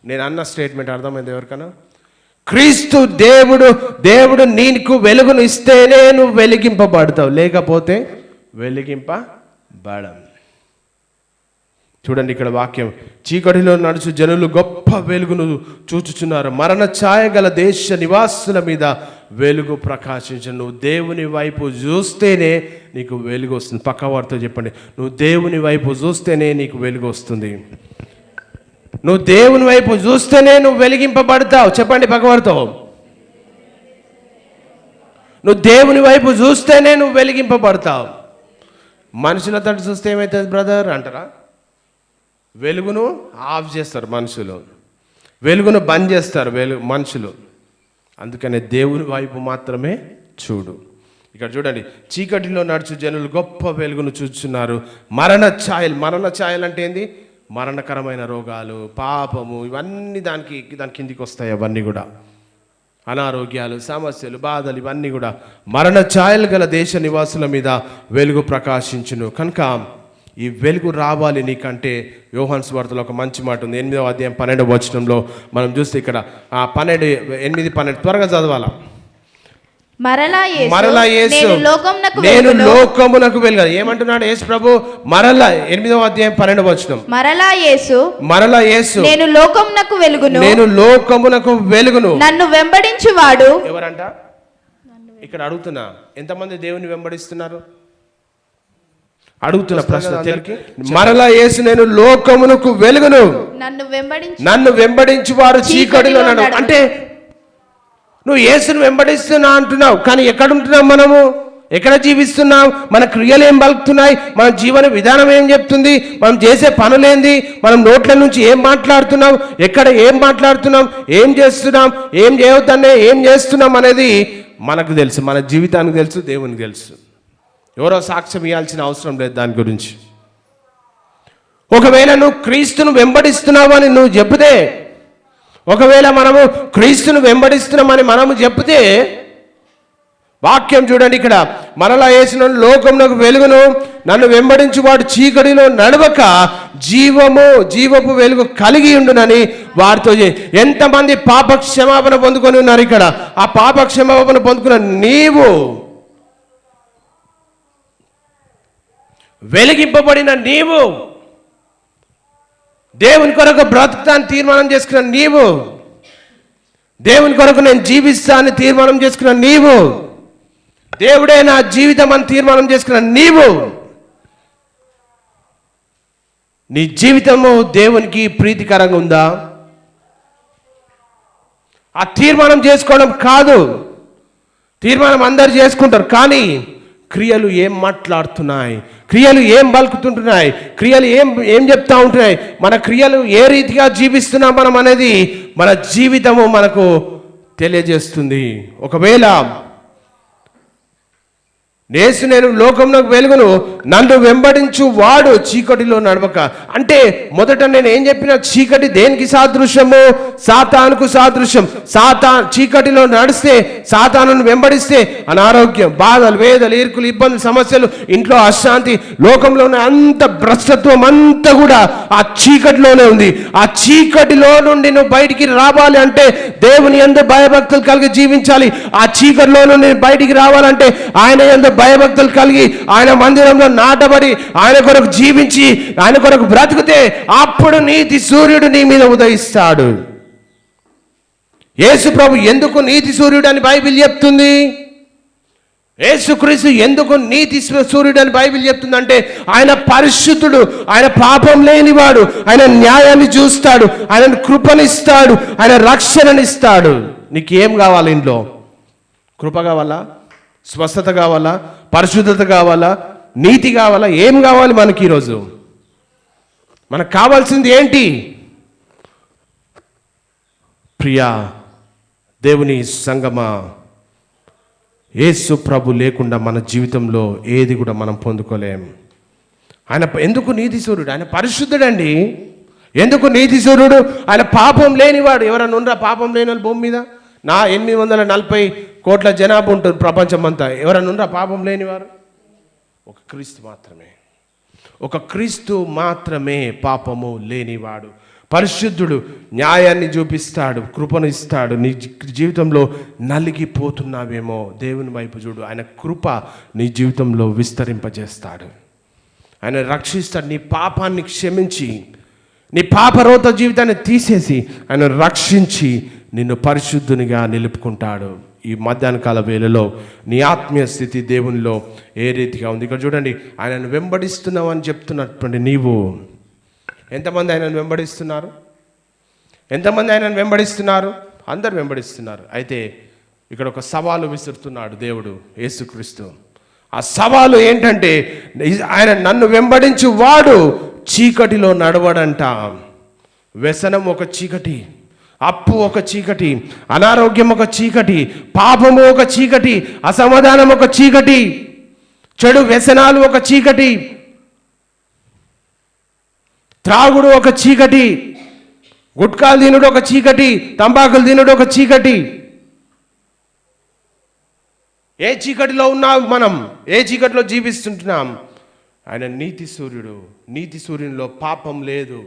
నేను అన్న స్టేట్మెంట్ అర్థమైంది ఎవరికన్నా? క్రీస్తు దేవుడు నీకు వెలుగును ఇస్తేనే నువ్వు వెలిగింపబడతావు, లేకపోతే వెలిగింపబడం. చూడండి ఇక్కడ వాక్యం, చీకటిలో నడుచు జనులు గొప్ప వెలుగును చూచుచున్నారు, మరణ ఛాయ గల దేశ నివాసుల మీద వెలుగు ప్రకాశించు. నువ్వు దేవుని వైపు చూస్తేనే నీకు వెలుగు వస్తుంది. పక్క వారితో చెప్పండి, నువ్వు దేవుని వైపు చూస్తేనే నీకు వెలుగు వస్తుంది. నువ్వు దేవుని వైపు చూస్తేనే నువ్వు వెలిగింపబడతావు. చెప్పండి పక్కవారితో, నువ్వు దేవుని వైపు చూస్తేనే నువ్వు వెలిగింపబడతావు. మనుషుల తట్టు చూస్తే ఏమవుతుంది బ్రదర్ అంటారా? వెలుగును ఆఫ్ చేస్తారు మనుషులు, వెలుగును బంద్ చేస్తారు మనుషులు. అందుకనే దేవుని వైపు మాత్రమే చూడు. ఇక్కడ చూడండి, చీకటిలో నడుచు జనులు గొప్ప వెలుగును చూస్తున్నారు, మరణ ఛాయలు అంటే ఏంది? మరణకరమైన రోగాలు, పాపము, ఇవన్నీ దాని కిందికి వస్తాయి. అవన్నీ కూడా అనారోగ్యాలు, సమస్యలు, బాధలు, ఇవన్నీ కూడా మరణ ఛాయలు గల దేశ నివాసుల మీద వెలుగు ప్రకాశించును. కనుక ఈ వెలుగు రావాలి నీకంటే యోహాను సువార్తలో ఒక మంచి మాట ఉంది. 8వ అధ్యాయం 12వ వచనంలో మనం చూస్తే ఇక్కడ 8:12 త్వరగా చదవాలా. మరలా యేసు నేను లోకమునకు వెలుగు. ఏమంటున్నాడు యేసు ప్రభు? మరలా 8వ అధ్యాయం 12వ వచనం, మరలా యేసు నేను లోకమునకు వెలుగును, నన్ను వెంబడించువాడు. ఎవరంట? ఇక్కడ అడుగుతున్నా, ఎంతమంది దేవుని వెంబడిస్తున్నారు అడుగుతున్న ప్రశ్న. మరలా యేసు నేను లోకమునకు వెలుగును, నన్ను వెంబడించి వారు చీకటిలో నడు. అంటే నువ్వు యేసును వెంబడిస్తున్నా అంటున్నావు, కానీ ఎక్కడ ఉంటున్నాం మనము? ఎక్కడ జీవిస్తున్నాం? మన క్రియలు ఏం పలుకుతున్నాయి? మన జీవన విధానం ఏం చెప్తుంది? మనం చేసే పనులేంది? మనం నోట్ల నుంచి ఏం మాట్లాడుతున్నాం? ఎక్కడ ఏం మాట్లాడుతున్నాం? ఏం చేస్తున్నాం? ఏం చేయవద్దనే ఏం చేస్తున్నాం అనేది మనకు తెలుసు, మన జీవితానికి తెలుసు, దేవునికి తెలుసు. ఎవరో సాక్ష్యం ఇవ్వాల్సిన అవసరం లేదు దాని గురించి. ఒకవేళ నువ్వు క్రీస్తును వెంబడిస్తున్నావు అని నువ్వు చెప్తే, ఒకవేళ మనము క్రీస్తును వెంబడిస్తున్నామని మనము చెప్తే, వాక్యం చూడండి ఇక్కడ, మరలా యేసు లోకమునకు వెలుగును, నన్ను వెంబడించి వాడు చీకటిలో నడవక జీవపు వెలుగు కలిగి ఉండునని వారితో. ఎంతమంది పాప క్షమాపణ పొందుకొని ఉన్నారు ఇక్కడ? ఆ పాప క్షమాపణ పొందుకున్న నీవు, వెలిగింపబడిన నీవు, దేవుని కొరకు బ్రతుకుతాన్ని తీర్మానం చేసుకున్న నీవు, దేవుని కొరకు నేను జీవిస్తా అని తీర్మానం చేసుకున్న నీవు, దేవుడే నా జీవితం అని తీర్మానం చేసుకున్న నీవు, నీ జీవితము దేవునికి ప్రీతికరంగా ఉందా? ఆ తీర్మానం చేసుకోవడం కాదు, తీర్మానం అందరు చేసుకుంటారు, కానీ క్రియలు ఏం మాట్లాడుతున్నాయి, క్రియలు ఏం పలుకుతుంటున్నాయి, క్రియలు ఏం చెప్తా ఉంటున్నాయి, మన క్రియలు ఏ రీతిగా జీవిస్తున్నాం మనం అనేది మన జీవితము మనకు తెలియజేస్తుంది. ఒకవేళ నేను లోకంలోకి వెలుగును, నన్ను వెంబడించు వాడు చీకటిలో నడవక. అంటే మొదట నేను ఏం చెప్పిన, చీకటి దేనికి సాదృశ్యము? సాతానుకు సాదృశ్యం. చీకటిలో నడిస్తే, సాతానును వెంబడిస్తే అనారోగ్యం, బాధలు, వేదలు, ఇరుకులు, ఇబ్బందులు, సమస్యలు, ఇంట్లో అశాంతి, లోకంలో ఉన్న అంత భ్రష్టత్వం అంతా కూడా ఆ చీకటిలోనే ఉంది. ఆ చీకటిలో నుండి నువ్వు బయటికి రావాలి అంటే దేవుని యందు భయభక్తులు కలిగి జీవించాలి. ఆ చీకటిలో నుండి బయటికి రావాలంటే ఆయన యందు భయభక్తులు కలిగి ఆయన మందిరంలో నాటబడి ఆయన కొరకు జీవించి ఆయన కొరకు బ్రతికితే అప్పుడు నీతి సూర్యుడు నీ మీద ఉదయిస్తాడు. యేసు ప్రభు ఎందుకు నీతి సూర్యుడు అని బైబిల్ చెప్తుంది? యేసుక్రీస్తు ఎందుకు నీతి సూర్యుడు అని బైబిల్ చెప్తుందంటే ఆయన పరిశుద్ధుడు, ఆయన పాపం లేనివాడు, ఆయన న్యాయాన్ని చూస్తాడు, ఆయన కృపనిస్తాడు, ఆయన రక్షణనిస్తాడు. నీకేం కావాలి? ఇంట్లో కృప కావాలా? స్వస్థత కావాలా? పరిశుద్ధత కావాలా? నీతి కావాలా? ఏం కావాలి మనకి ఈరోజు? మనకు కావాల్సింది ఏంటి? ప్రియా దేవుని సంగమా, యేసు ప్రభు లేకుండా మన జీవితంలో ఏది కూడా మనం పొందుకోలేం. ఆయన ఎందుకు నీతి సూర్యుడు? ఆయన పరిశుద్ధుడండి. ఎందుకు నీతి సూర్యుడు? ఆయన పాపం లేనివాడు. ఎవరన్నా ఉండరా పాపం లేని వాళ్ళు భూమి మీద? 840 కోట్ల జనాభా ఉంటుంది ప్రపంచం అంతా. ఎవరన్నా ఉండరా పాపం లేనివారు? ఒక క్రీస్తు మాత్రమే. ఒక క్రీస్తు మాత్రమే పాపము లేనివాడు, పరిశుద్ధుడు, న్యాయాన్ని చూపిస్తాడు, కృపను ఇస్తాడు. నీ జీవితంలో నలిగిపోతున్నావేమో, దేవుని వైపు చూడు. ఆయన కృప నీ జీవితంలో విస్తరింపజేస్తాడు. ఆయన రక్షిస్తాడు. నీ పాపాన్ని క్షమించి, నీ పాపరోత జీవితాన్ని తీసేసి ఆయన రక్షించి నిన్ను పరిశుద్ధునిగా నిలుపుకుంటాడు. ఈ మధ్యాహ్న కాల వేళలో నీ ఆత్మీయ స్థితి దేవునిలో ఏ రీతిగా ఉంది? ఇక్కడ చూడండి, ఆయనను వెంబడిస్తున్నావు అని చెప్తున్నటువంటి నీవు, ఎంతమంది ఆయనను వెంబడిస్తున్నారు? ఎంతమంది ఆయనను వెంబడిస్తున్నారు? అందరు వెంబడిస్తున్నారు. అయితే ఇక్కడ ఒక సవాలు విసురుతున్నాడు దేవుడు, యేసుక్రీస్తు. ఆ సవాలు ఏంటంటే, ఆయన నన్ను వెంబడించు వాడు చీకటిలో నడవడంట. వ్యసనం ఒక చీకటి, అప్పు ఒక చీకటి, అనారోగ్యం ఒక చీకటి, పాపము ఒక చీకటి, అసమాధానం ఒక చీకటి, చెడు వ్యసనాలు ఒక చీకటి, త్రాగుడు ఒక చీకటి, గుట్కాలు తినుడు ఒక చీకటి, తంబాకులు తినుడు ఒక చీకటి. ఏ చీకటిలో ఉన్నాం మనం? ఏ చీకటిలో జీవిస్తుంటున్నాం? ఆయన నీతి సూర్యుడు. నీతి సూర్యునిలో పాపం లేదు,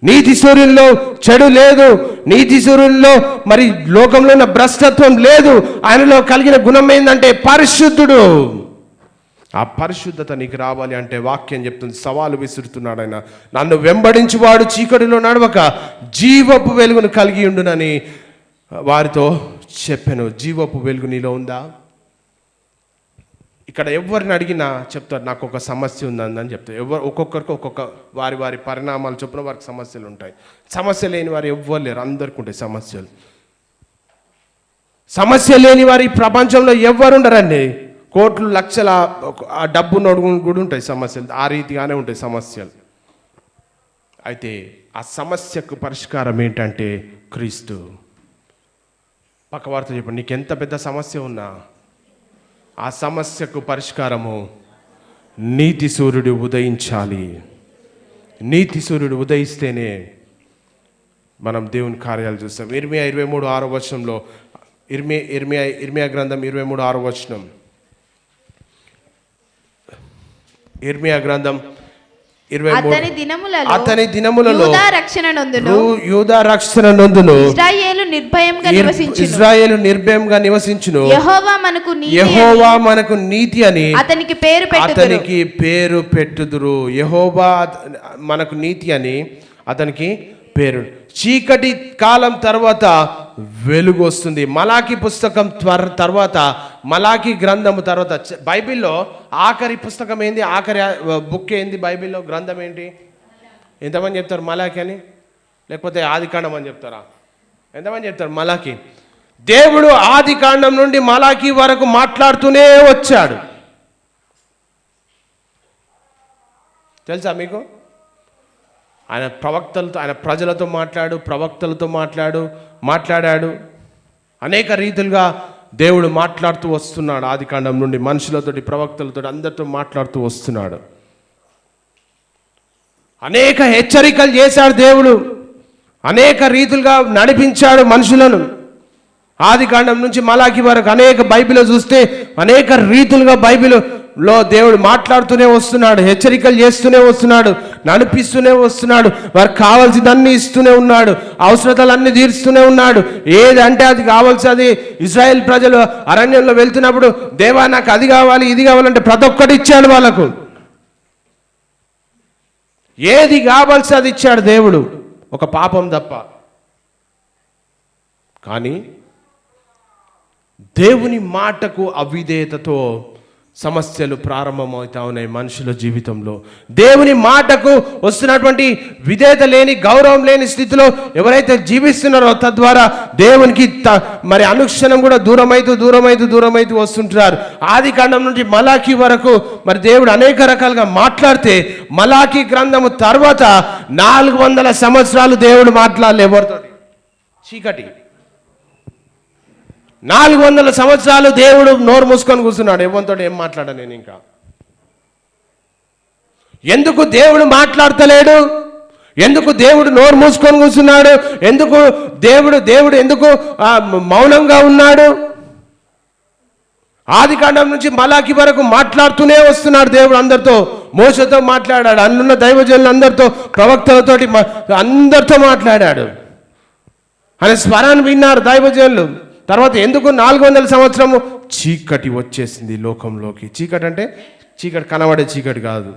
నీతి సూర్యునిలో చెడు లేదు, నీతి సూర్యునిలో మరి లోకంలో ఉన్న భ్రష్టత్వం లేదు. ఆయనలో కలిగిన గుణం ఏంటంటే పరిశుద్ధుడు. ఆ పరిశుద్ధత నీకు రావాలి అంటే వాక్యం చెప్తుంది, సవాలు విసురుతున్నాడు ఆయన. నన్ను వెంబడించువాడు చీకటిలో నడవక జీవపు వెలుగును కలిగి ఉండునని వారితో చెప్పాను. జీవపు వెలుగు నీలో ఉందా? ఇక్కడ ఎవరిని అడిగినా చెప్తారు, నాకు ఒక సమస్య ఉందని చెప్తారు. ఒక్కొక్కరికి ఒక్కొక్క వారి పరిణామాలు చొప్పున వారికి సమస్యలు ఉంటాయి. సమస్య లేని వారు ఎవ్వరు లేరు, అందరికీ ఉంటాయి సమస్యలు. సమస్య లేని వారు ఈ ప్రపంచంలో ఎవ్వరు ఉండరండి. కోట్లు లక్షల డబ్బు కూడా ఉంటాయి సమస్యలు, ఆ రీతిగానే ఉంటాయి సమస్యలు. అయితే ఆ సమస్యకు పరిష్కారం ఏంటంటే క్రీస్తు. పక్కవారితో చెప్పండి, నీకు ఎంత పెద్ద సమస్య ఉన్నా ఆ సమస్యకు పరిష్కారము నీతి సూర్యుడు ఉదయించాలి. నీతి సూర్యుడు ఉదయిస్తేనే మనం దేవుని కార్యాలు చూస్తాం. ఇర్మియా 23:6 ఇర్మియా గ్రంథం 23:6. ఇర్మియా గ్రంథం 23. అతని దినములలో యూదా రక్షణ నొందును, ఇశ్రాయేలు నిర్భయంగా నివసించును. యెహోవా మనకు నీతి అని అతనికి పేరు పెట్టుదురు. యెహోవా మనకు నీతి అని అతనికి పేరు. చీకటి కాలం తర్వాత వెలుగు వస్తుంది. మలాకి పుస్తకం తర్వాత, మలాకి గ్రంథము తర్వాత, బైబిల్లో ఆఖరి పుస్తకం ఏంది? ఆఖరి బుక్ ఏంది బైబిల్లో? గ్రంథం ఏంటి? ఎంతమంది చెప్తారు మలాకి అని? లేకపోతే ఆదికాండం అని చెప్తారా? ఎంతమంది చెప్తారు మలాకి? దేవుడు ఆదికాండం నుండి మలాకి వరకు మాట్లాడుతూనే వచ్చాడు. తెలుసా మీకు? ఆయన ప్రవక్తలతో, ఆయన ప్రజలతో ప్రవక్తలతో మాట్లాడాడు. అనేక రీతులుగా దేవుడు మాట్లాడుతూ వస్తున్నాడు. ఆదికాండం నుండి మనుషులతోటి, ప్రవక్తలతో, అందరితో మాట్లాడుతూ వస్తున్నాడు. అనేక హెచ్చరికలు చేశాడు దేవుడు. అనేక రీతులుగా నడిపించాడు మనుషులను. ఆదికాండం నుంచి మలాకి వరకు అనేక బైబిల్లో చూస్తే అనేక రీతులుగా బైబిల్లో దేవుడు మాట్లాడుతూనే వస్తున్నాడు, హెచ్చరికలు చేస్తూనే వస్తున్నాడు, నడిపిస్తూనే వస్తున్నాడు. వారికి కావాల్సిందన్నీ ఇస్తూనే ఉన్నాడు, అవసరతలన్నీ తీరుస్తూనే ఉన్నాడు. ఏదంటే అది కావాల్సి, అది ఇజ్రాయెల్ ప్రజలు అరణ్యంలో వెళ్తున్నప్పుడు, దేవా నాకు అది కావాలి ఇది కావాలంటే ప్రతి ఒక్కటి ఇచ్చాడు వాళ్ళకు. ఏది కావాల్సి అది ఇచ్చాడు దేవుడు, ఒక పాపం తప్ప. కానీ దేవుని మాటకు అవిధేయతతో సమస్యలు ప్రారంభమవుతా ఉన్నాయి మనుషుల జీవితంలో. దేవుని మాటకు వస్తున్నటువంటి విధేయత లేని, గౌరవం లేని స్థితిలో ఎవరైతే జీవిస్తున్నారో, తద్వారా దేవునికి మరి అనుక్షణం కూడా దూరమైతూ వస్తుంటారు. ఆదికాండం నుంచి మలాకి వరకు మరి దేవుడు అనేక రకాలుగా మాట్లాడితే, మలాకి గ్రంథము తర్వాత 400 సంవత్సరాలు దేవుడు మాట్లాడలే ఎవరితో. చీకటి. 400 సంవత్సరాలు దేవుడు నోరు మూసుకొని కూర్చున్నాడు. ఎవరితో ఏం మాట్లాడా నేను ఇంకా? ఎందుకు దేవుడు మాట్లాడతలేడు? ఎందుకు దేవుడు నోరు మూసుకొని కూర్చున్నాడు? ఎందుకు దేవుడు ఎందుకు మౌనంగా ఉన్నాడు? ఆదికాండం నుంచి మలాకి వరకు మాట్లాడుతూనే వస్తున్నాడు దేవుడు అందరితో. మోషతో మాట్లాడాడు, అందున్న దైవజనులు అందరితో, ప్రవక్తలతోటి అందరితో మాట్లాడాడు. ఆయన స్వరాన్ని విన్నారు దైవజనులు. తర్వాత ఎందుకు 400 సంవత్సరము? చీకటి వచ్చేసింది లోకంలోకి. చీకటి అంటే చీకటి కనబడే చీకటి కాదు.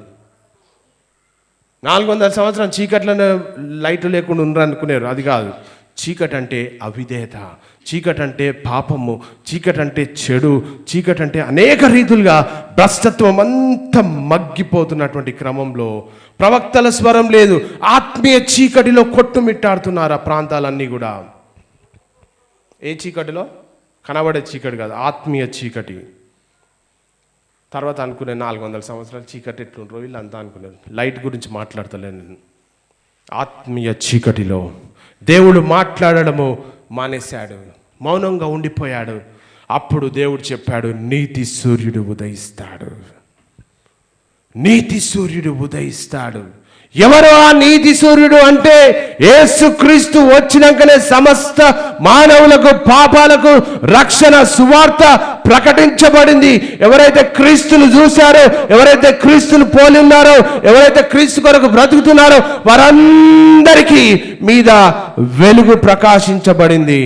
400 సంవత్సరం చీకట్లను లైట్ లేకుండా ఉండరనుకునేరు, అది కాదు. చీకటి అంటే అవిధేయత, చీకటి అంటే పాపము, చీకటి అంటే చెడు, చీకటి అంటే అనేక రీతులుగా భ్రష్టత్వం అంతా మగ్గిపోతున్నటువంటి క్రమంలో ప్రవక్తల స్వరం లేదు. ఆత్మీయ చీకటిలో కొట్టుమిట్టాడుతున్నారు ఆ ప్రాంతాలన్నీ కూడా. ఏ చీకటిలో? కనబడే చీకటి కాదు, ఆత్మీయ చీకటి. తర్వాత అనుకునే 400 సంవత్సరాలు చీకటి ఎట్లుంటారో వీళ్ళంతా అనుకున్నారు. లైట్ గురించి మాట్లాడతలేను నేను. ఆత్మీయ చీకటిలో దేవుడు మాట్లాడడము మానేశాడు, మౌనంగా ఉండిపోయాడు. అప్పుడు దేవుడు చెప్పాడు, నీతి సూర్యుడు ఉదయిస్తాడు. నీతి సూర్యుడు ఉదయిస్తాడు. ఎవరు ఆ నీతి సూర్యుడు అంటే, యేసుక్రీస్తు వచ్చినాకనే సమస్త మానవులకు, పాపాలకు రక్షణ సువార్త ప్రకటించబడింది. ఎవరైతే క్రీస్తును చూశారో, ఎవరైతే క్రీస్తును పోలి ఉన్నారో, ఎవరైతే క్రీస్తు కొరకు బ్రతుకుతున్నారో వారందరికీ మీద వెలుగు ప్రకాశించబడింది.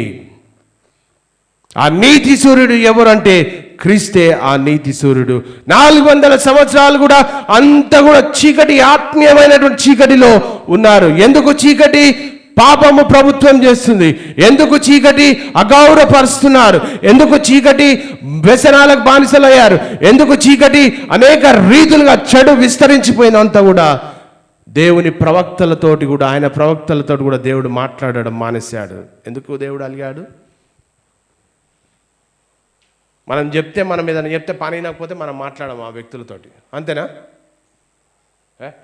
ఆ నీతి సూర్యుడు ఎవరంటే క్రీస్తే ఆ నీతి సూర్యుడు. 400 సంవత్సరాలు కూడా అంత కూడా చీకటి, ఆత్మీయమైనటువంటి చీకటిలో ఉన్నారు. ఎందుకు చీకటి? పాపము ప్రభుత్వం చేస్తుంది. ఎందుకు చీకటి? అగౌరవపరుస్తున్నారు. ఎందుకు చీకటి? వ్యసనాలకు బానిసలయ్యారు. ఎందుకు చీకటి? అనేక రీతులుగా చెడు విస్తరించిపోయినంత కూడా దేవుని ప్రవక్తలతోటి కూడా, ఆయన ప్రవక్తలతోటి కూడా దేవుడు మాట్లాడడం మానేశాడు. ఎందుకు దేవుడు అలిగాడు? మనం చెప్తే, మనం ఏదైనా చెప్తే పని అయినకపోతే మనం మాట్లాడము ఆ వ్యక్తులతోటి, అంతేనా?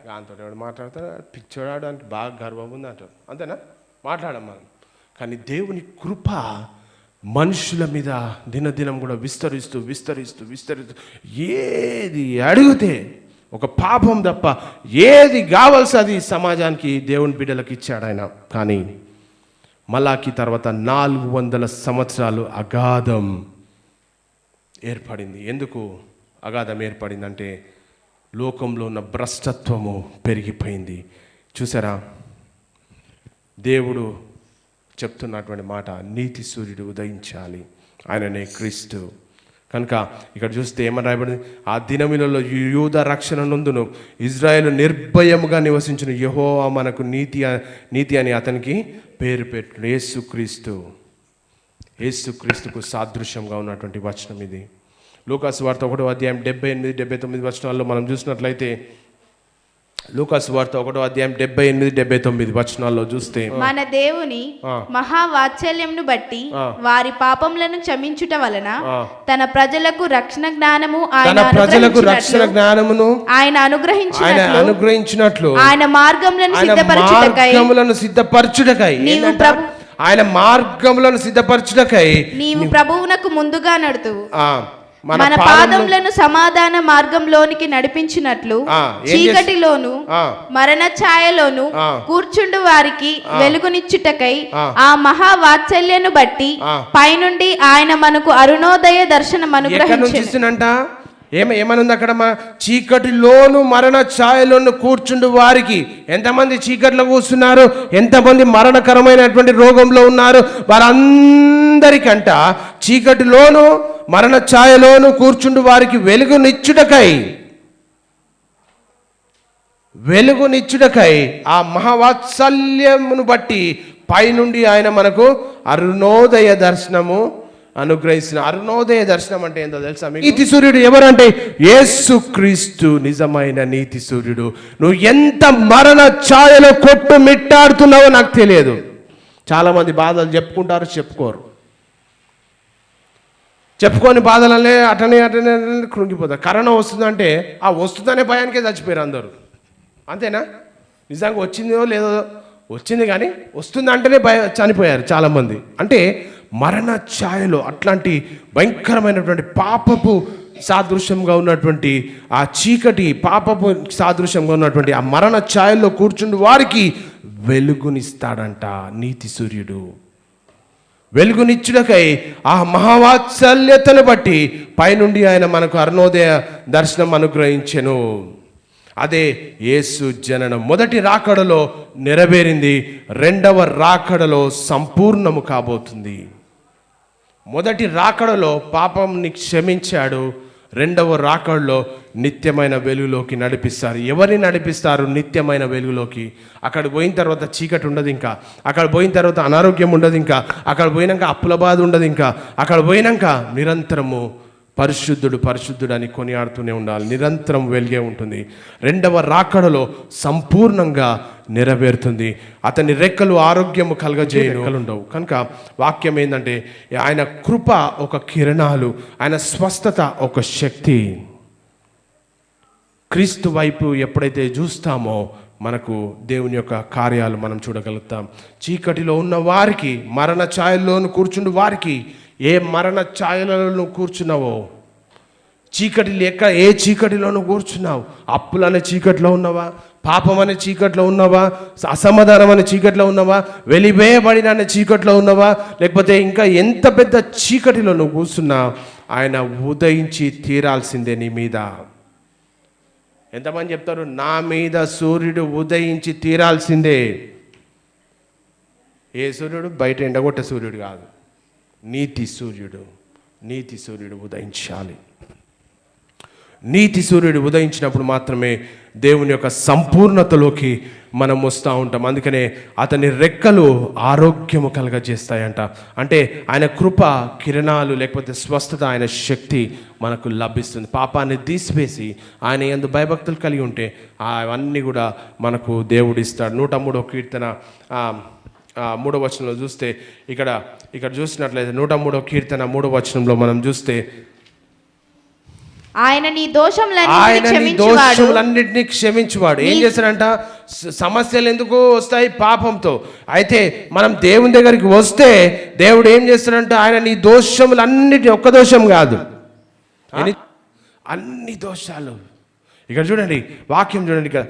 దాంతో ఎవడు మాట్లాడతాడు, పిచ్చోడాడు అంటే బాగా గర్వం ఉంది అంటారు, అంతేనా? మాట్లాడం మనం. కానీ దేవుని కృప మనుషుల మీద దినదినం కూడా విస్తరిస్తూ ఏది అడిగితే ఒక పాపం తప్ప ఏది కావాల్సి అది సమాజానికి, దేవుని బిడ్డలకు ఇచ్చాడు ఆయన. కానీ మలాకి తర్వాత 400 సంవత్సరాలు అగాధం ఏర్పడింది. ఎందుకు అగాధం ఏర్పడిందంటే లోకంలో ఉన్న భ్రష్టత్వము పెరిగిపోయింది. చూసారా, దేవుడు చెప్తున్నటువంటి మాట, నీతి సూర్యుడు ఉదయించాలి, ఆయననే క్రీస్తు. కనుక ఇక్కడ చూస్తే ఏమని రాయబడింది, ఆ దినములలో యూద రక్షణ నందును ఇజ్రాయేలు నిర్భయముగా నివసించిన యెహోవా మనకు నీతి అని అతనికి పేరు పెట్టు. యేసుక్రీస్తుకు సాదృశ్యంగా ఉన్నటువంటి వచనం ఇది. లూకాసు వార్త 1వ అధ్యాయం 78, 79 వచనాల్లో మనం చూసినట్లయితే, లూకాసు వార్త 1వ అధ్యాయం 78, 79 వచనాల్లో చూస్తే, మన దేవుని మహావాత్సల్యంను బట్టి వారి పాపములను క్షమించుట వలన తన ప్రజలకు రక్షణ జ్ఞానమును ఆయన అనుగ్రహించినట్లు ఆయన మార్గములను సిద్ధపరచుటకై ఆయన మార్గములను సిద్ధపరచుటకై నీవు ప్రభువునకు ముందుగా నడుతువు, మన పాదములను సమాధాన మార్గంలోనికి నడిపించినట్లు చీకటిలోను మరణ ఛాయలోను కూర్చుండు వారికి వెలుగునిచ్చుటకై ఆ మహావాత్సల్యను బట్టి పైనుండి ఆయన మనకు అరుణోదయ దర్శనం అనుగ్రహించినంట. ఏమనుంది అక్కడ? చీకటిలోను మరణ ఛాయలోను కూర్చుండు వారికి. ఎంతమంది చీకట్లో కూర్చున్నారు, ఎంతమంది మరణకరమైనటువంటి రోగంలో ఉన్నారు, వారందరికంట చీకటిలోను మరణ ఛాయలోను కూర్చుండు వారికి వెలుగునిచ్చుటకై ఆ మహావాత్సల్యమును బట్టి పైనుండి ఆయన మనకు అరుణోదయ దర్శనము అనుగ్రహించిన. అరుణోదయ దర్శనం అంటే ఏంటో తెలుసా మీకు? నీతి సూర్యుడు ఎవరంటే యేసుక్రీస్తు నిజమైన నీతి సూర్యుడు. నువ్వు ఎంత మరణ ఛాయలో కొట్టు మిట్టాడుతున్నావో నాకు తెలియదు. చాలామంది బాధలు చెప్పుకుంటారు, చెప్పుకొని బాధలనే అటనే కృంగిపోతారు. కరోనా వస్తుందంటే ఆ వస్తుందనే భయానికే చచ్చిపోయారు అందరూ. అంతేనా? నిజంగా వచ్చిందో లేదో, వచ్చింది కానీ వస్తుందంటేనే చనిపోయారు చాలామంది. అంటే మరణ ఛాయలో అట్లాంటి భయంకరమైనటువంటి పాపపు సాదృశ్యంగా ఉన్నటువంటి ఆ చీకటి, పాపపు సాదృశ్యంగా ఉన్నటువంటి ఆ మరణ ఛాయల్లో కూర్చుండి వారికి వెలుగునిస్తాడంట నీతి సూర్యుడు. వెలుగునిచ్చుటకై ఆ మహావాత్సల్యతను బట్టి పైనుండి ఆయన మనకు అరుణోదయ దర్శనం అనుగ్రహించెను. అదే యేసు జననం మొదటి రాకడలో నెరవేరింది, రెండవ రాకడలో సంపూర్ణము కాబోతుంది. మొదటి రాకడలో పాపంని క్షమించాడు, రెండవ రాకడలో నిత్యమైన వెలుగులోకి నడిపిస్తారు. ఎవరిని నడిపిస్తారు? నిత్యమైన వెలుగులోకి. అక్కడ పోయిన తర్వాత చీకటి ఉండదు ఇంకా, అక్కడ పోయిన తర్వాత అనారోగ్యం ఉండదు ఇంకా, అక్కడ పోయినాక అప్పుల బాధ ఉండదు ఇంకా, అక్కడ పోయినాక నిరంతరము పరిశుద్ధుడు అని కొనియాడుతూనే ఉండాలి. నిరంతరం వెలిగే ఉంటుంది. రెండవ రాకడలో సంపూర్ణంగా నెరవేరుతుంది. అతని రెక్కలు ఆరోగ్యము కలగజేయఉండవు. కనుక వాక్యం ఏంటంటే ఆయన కృప ఒక కిరణాలు, ఆయన స్వస్థత ఒక శక్తి. క్రీస్తు వైపు ఎప్పుడైతే చూస్తామో మనకు దేవుని యొక్క కార్యాలు మనం చూడగలుగుతాం. చీకటిలో ఉన్న వారికి, మరణ ఛాయల్లోను కూర్చుండు వారికి, ఏ మరణ ఛాయలలో కూర్చున్నావో, చీకటి లేక ఏ చీకటిలోనూ కూర్చున్నావు, అప్పులనే చీకటిలో ఉన్నావా, పాపం అనే చీకటిలో ఉన్నావా, అసమాధానం అనే చీకటిలో ఉన్నావా, వెలివేయబడిన అనే చీకటిలో ఉన్నావా, లేకపోతే ఇంకా ఎంత పెద్ద చీకటిలో నువ్వు కూర్చున్నా ఆయన ఉదయించి తీరాల్సిందే నీ మీద. ఎంతమంది చెప్తారు నా మీద సూర్యుడు ఉదయించి తీరాల్సిందే? ఏ సూర్యుడు? బయట ఎండగొట్టే సూర్యుడు కాదు, నీతి సూర్యుడు ఉదయించాలి. నీతి సూర్యుడు ఉదయించినప్పుడు మాత్రమే దేవుని యొక్క సంపూర్ణతలోకి మనం వస్తూ ఉంటాం. అందుకనే అతని రెక్కలు ఆరోగ్యము కలగజేస్తాయంట. అంటే ఆయన కృప కిరణాలు, లేకపోతే స్వస్థత, ఆయన శక్తి మనకు లభిస్తుంది. పాపాన్ని తీసివేసి ఆయన యందు భయభక్తులు కలిగి ఉంటే అవన్నీ కూడా మనకు దేవుడిస్తాడు. 103వ కీర్తన 3వ వచనంలో చూస్తే, ఇక్కడ చూసినట్లయితే 103వ కీర్తన 3వ వచనంలో మనం చూస్తే, ఆయన నీ దోషములన్నిటినీ క్షమించువాడు. ఏం చేస్తాడంట? సమస్యలు ఎందుకు వస్తాయి? పాపంతో. అయితే మనం దేవుని దగ్గరికి వస్తే దేవుడు ఏం చేస్తాడంట? ఆయన నీ దోషములన్నిటినీ, ఒక్క దోషం కాదు, అన్ని దోషాలు. ఇక్కడ చూడండి, వాక్యం చూడండి, ఇక్కడ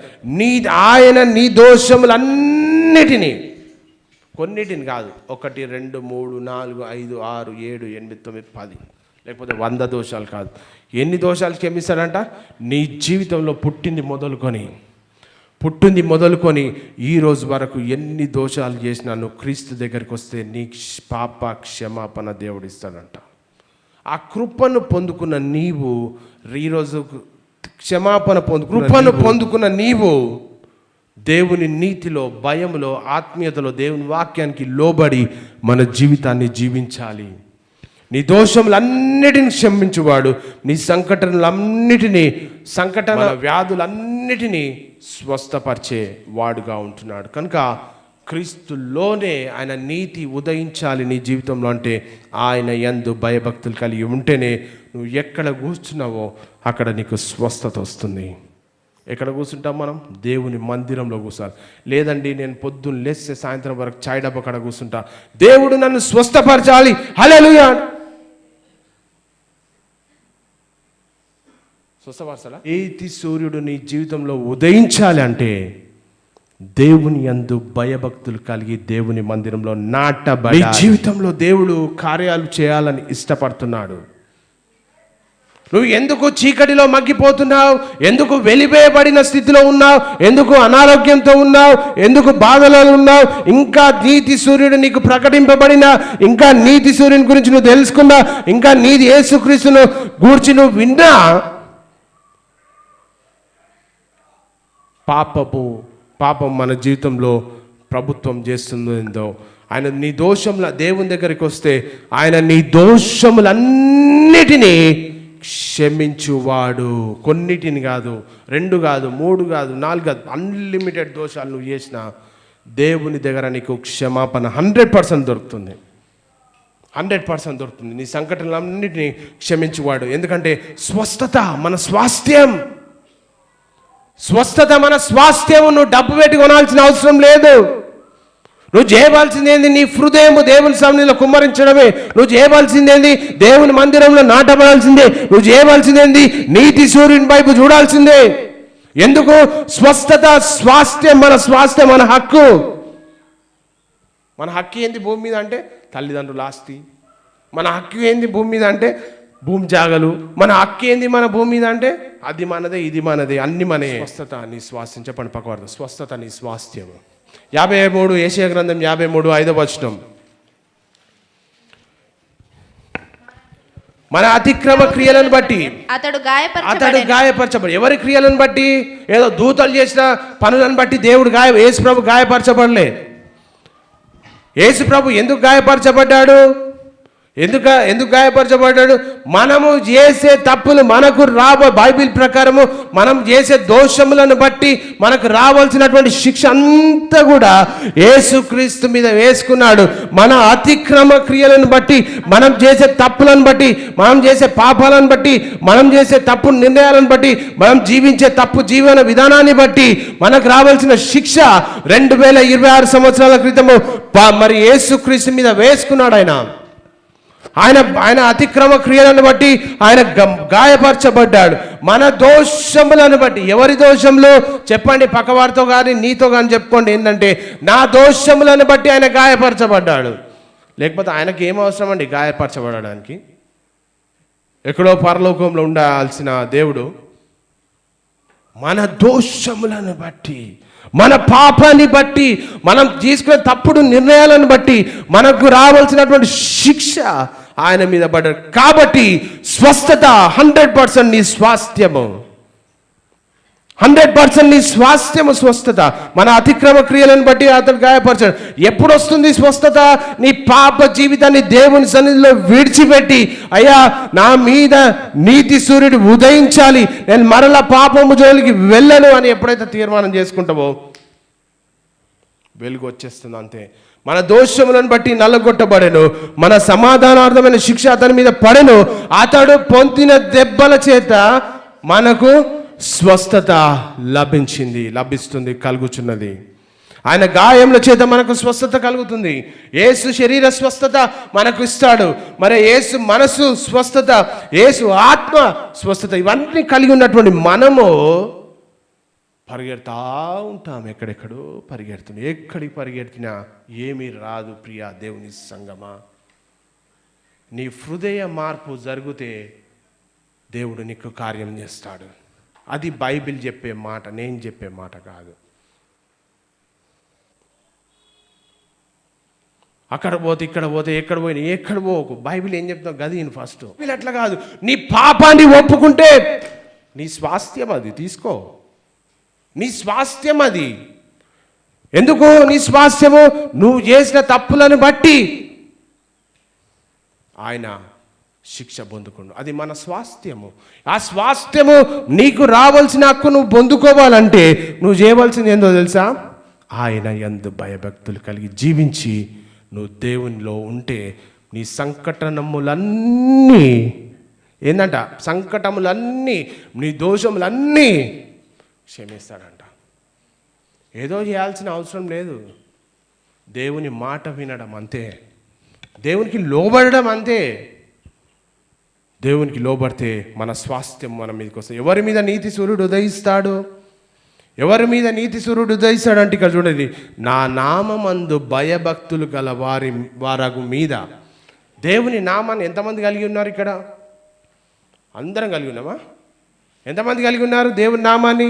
ఆయన నీ దోషములన్నిటినీ, కొన్నిటిని కాదు, 1 2 3 4 5 6 7 8 9 10 లేకపోతే 100 దోషాలు కాదు. ఎన్ని దోషాలు క్షమిస్తాడంట? నీ జీవితంలో పుట్టింది మొదలుకొని ఈ రోజు వరకు ఎన్ని దోషాలు చేసినా నువ్వు క్రీస్తు దగ్గరికి వస్తే నీ పాప క్షమాపణ దేవుడు ఇస్తాడంట. ఆ కృపను పొందుకున్న నీవు ఈరోజు క్షమాపణ పొందుకున్న నీవు దేవుని నీతిలో, భయములో, ఆత్మీయతలో, దేవుని వాక్యానికి లోబడి మన జీవితాన్ని జీవించాలి. నీ దోషములన్నిటిని క్షమించువాడు, నీ సంకటన వ్యాధులన్నిటినీ స్వస్థపరిచే వాడుగా ఉంటున్నాడు. కనుక క్రీస్తులోనే ఆయన నీతి ఉదయించాలి నీ జీవితంలో. అంటే ఆయన యందు భయభక్తులు కలిగి ఉంటేనే నువ్వు ఎక్కడ కూర్చున్నావో అక్కడ నీకు స్వస్థత వస్తుంది. ఎక్కడ కూర్చుంటాం మనం? దేవుని మందిరంలో కూర్చోాలి. లేదండి నేను పొద్దున్న లేస్తే సాయంత్రం వరకు చాయ్ డబ్బా కాడ కూర్చుంటా, దేవుడు నన్ను స్వస్థపరచాలి, హల్లెలూయా. స్వస్థపరచాలా? నీతి సూర్యుడు నీ జీవితంలో ఉదయించాలి అంటే దేవుని యందు భయభక్తులు కలిగి దేవుని మందిరంలో నాటబడి జీవితంలో దేవుడు కార్యాలు చేయాలని ఇష్టపడుతున్నాడు. నువ్వు ఎందుకు చీకటిలో మగ్గిపోతున్నావు? ఎందుకు వెలివేయబడిన స్థితిలో ఉన్నావు? ఎందుకు అనారోగ్యంతో ఉన్నావు? ఎందుకు బాధలో ఉన్నావు? ఇంకా నీతి సూర్యుడు నీకు ప్రకటింపబడిన, ఇంకా నీతి సూర్యుని గురించి నువ్వు తెలుసుకున్నా, ఇంకా నీతి యేసుక్రీస్తును గూర్చి నువ్వు విన్నా, పాపం మన జీవితంలో ప్రభుత్వం చేస్తుందో, ఆయన నీ దోషముల దేవుని దగ్గరికి వస్తే ఆయన నీ దోషములన్నిటినీ క్షమించువాడు. కొన్నిటిని కాదు, 2 కాదు, 3 కాదు, 4 కాదు, అన్లిమిటెడ్ దోషాలు నువ్వు చేసిన దేవుని దగ్గర నీకు క్షమాపణ 100% దొరుకుతుంది. 100% దొరుకుతుంది. నీ సంకటనలన్నిటినీ క్షమించువాడు. ఎందుకంటే స్వస్థత మన స్వాస్థ్యం. స్వస్థత మన స్వాస్థ్యం. నువ్వు డబ్బు పెట్టి కొనాల్సిన అవసరం లేదు. నువ్వు చేయవలసిందేంది? నీ హృదయము దేవుని సన్నిధిలో కుమ్మరించడమే. నువ్వు చేయవలసిందేంది? దేవుని మందిరంలో నాటబడాల్సిందే. నువ్వు చేయవలసిందేంది? నీతి సూర్యుని వైపు చూడాల్సిందే. ఎందుకు? స్వస్థత స్వాస్థ్యం, మన స్వాస్థ్యం, మన హక్కు. మన హక్కు ఏంది భూమి మీద అంటే? తల్లిదండ్రుల ఆస్తి. మన హక్కు ఏంది భూమి మీద అంటే? భూమి జాగలు. మన హక్కు ఏంది మన భూమి మీద అంటే? అది మనదే, ఇది మనదే, అన్ని మనే. స్వస్థత నీ స్వాస్థ్యం. చెప్పండి పక్కవారు, స్వస్థత నీ స్వాస్థ్యం. 53 యెషయా గ్రంథం 53 5వ వచనం. మన అతిక్రమ క్రియలను బట్టి అతడు గాయపరచబడి. ఎవరి క్రియలను బట్టి? ఏదో దూతలు చేసిన పనులను బట్టి దేవుడు యేసు ప్రభు గాయపరచబడలే. యేసు ప్రభు ఎందుకు గాయపరచబడ్డాడు? ఎందుకు గాయపరచబడ్డాడు? మనము చేసే తప్పులు మనకు బైబిల్ ప్రకారము మనం చేసే దోషములను బట్టి మనకు రావాల్సినటువంటి శిక్ష అంతా కూడా యేసుక్రీస్తు మీద వేసుకున్నాడు. మన అతిక్రమ క్రియలను బట్టి, మనం చేసే తప్పులను బట్టి, మనం చేసే పాపాలను బట్టి, మనం చేసే తప్పు నిర్ణయాలను బట్టి, మనం జీవించే తప్పు జీవన విధానాన్ని బట్టి మనకు రావాల్సిన శిక్ష 2026 సంవత్సరాల క్రితము మరి యేసుక్రీస్తు మీద వేసుకున్నాడు. ఆయన అతిక్రమ క్రియలను బట్టి ఆయన గాయపరచబడ్డాడు. మన దోషములను బట్టి. ఎవరి దోషములు? చెప్పండి పక్కవారితో కానీ నీతో కానీ చెప్పుకోండి. ఏంటంటే నా దోషములను బట్టి ఆయన గాయపరచబడ్డాడు. లేకపోతే ఆయనకి ఏం అవసరం అండి గాయపరచబడడానికి? ఎక్కడో పరలోకంలో ఉండాల్సిన దేవుడు మన దోషములను బట్టి, మన పాపాన్ని బట్టి, మనం తీసుకునే తప్పుడు నిర్ణయాలను బట్టి మనకు రావాల్సినటువంటి శిక్ష ఆయన మీద పడ్డాడు. కాబట్టి స్వస్థత 100% నీ స్వాస్థ్యము. 100% నీ స్వాస్థ్యము స్వస్థత. మన అతిక్రమ క్రియలను బట్టి అతను గాయపరచాడు. ఎప్పుడు వస్తుంది స్వస్థత? నీ పాప జీవితాన్ని దేవుని సన్నిధిలో విడిచిపెట్టి, అయ్యా నా మీద నీతి సూర్యుడు ఉదయించాలి, నేను మరలా పాపము జోలికి వెళ్ళను అని ఎప్పుడైతే తీర్మానం చేసుకుంటావో వెలుగు వచ్చేస్తుంది. అంతే. మన దోషములను బట్టి నల్లగొట్టబడెను, మన సమాధానార్థమైన శిక్ష అతని మీద పడెను, అతడు పొందిన దెబ్బల చేత మనకు స్వస్థత లభిస్తుంది, కలుగుచున్నది. ఆయన గాయముల చేత మనకు స్వస్థత కలుగుతుంది. యేసు శరీర స్వస్థత మనకు ఇస్తాడు. మరి యేసు మనసు స్వస్థత, యేసు ఆత్మ స్వస్థత, ఇవన్నీ కలిగి ఉన్నటువంటి మనము పరిగెడతా ఉంటాం. ఎక్కడెక్కడో పరిగెడుతున్నాం. ఎక్కడికి పరిగెడుతున్నా ఏమీ రాదు. ప్రియా దేవుని సంగమా, నీ హృదయ మార్పు జరిగితే దేవుడు నీకు కార్యం చేస్తాడు. అది బైబిల్ చెప్పే మాట, నేను చెప్పే మాట కాదు. అక్కడ పోతే ఇక్కడ పోతే ఎక్కడ పోయినా ఎక్కడ పోకు. బైబిల్ ఏం చెప్తావు గది ఫస్ట్. వీళ్ళు అట్లా కాదు, నీ పాపాన్ని ఒప్పుకుంటే నీ స్వాస్థ్యం అది తీసుకో, నీ స్వాస్థ్యం అది. ఎందుకు నీ స్వాస్థ్యము? నువ్వు చేసిన తప్పులను బట్టి ఆయన శిక్ష పొందుకుండు, అది మన స్వాస్థ్యము. ఆ స్వాస్థ్యము నీకు రావాల్సిన హక్కు నువ్వు పొందుకోవాలంటే నువ్వు చేయవలసింది ఏందో తెలుసా? ఆయన యందు భయభక్తులు కలిగి జీవించి నువ్వు దేవునిలో ఉంటే నీ సంకటములన్నీ ఏందంట, సంకటములన్నీ నీ దోషములన్నీ క్షమిస్తాడంట. ఏదో చేయాల్సిన అవసరం లేదు, దేవుని మాట వినడం అంతే, దేవునికి లోబడడం అంతే. దేవునికి లోబడితే మన స్వాస్థ్యం మన మీదకి వస్తుంది. ఎవరి మీద నీతి సూర్యుడు ఉదయిస్తాడు? ఎవరి మీద నీతి సూర్యుడు ఉదయిస్తాడు అంటే ఇక్కడ చూడండి, నా నామమందు భయభక్తులు గల వారగు మీద. దేవుని నామాన్ని ఎంతమంది కలిగి ఉన్నారు ఇక్కడ? అందరం కలిగి ఉన్నామా? ఎంతమంది కలిగి ఉన్నారు దేవుని నామాన్ని?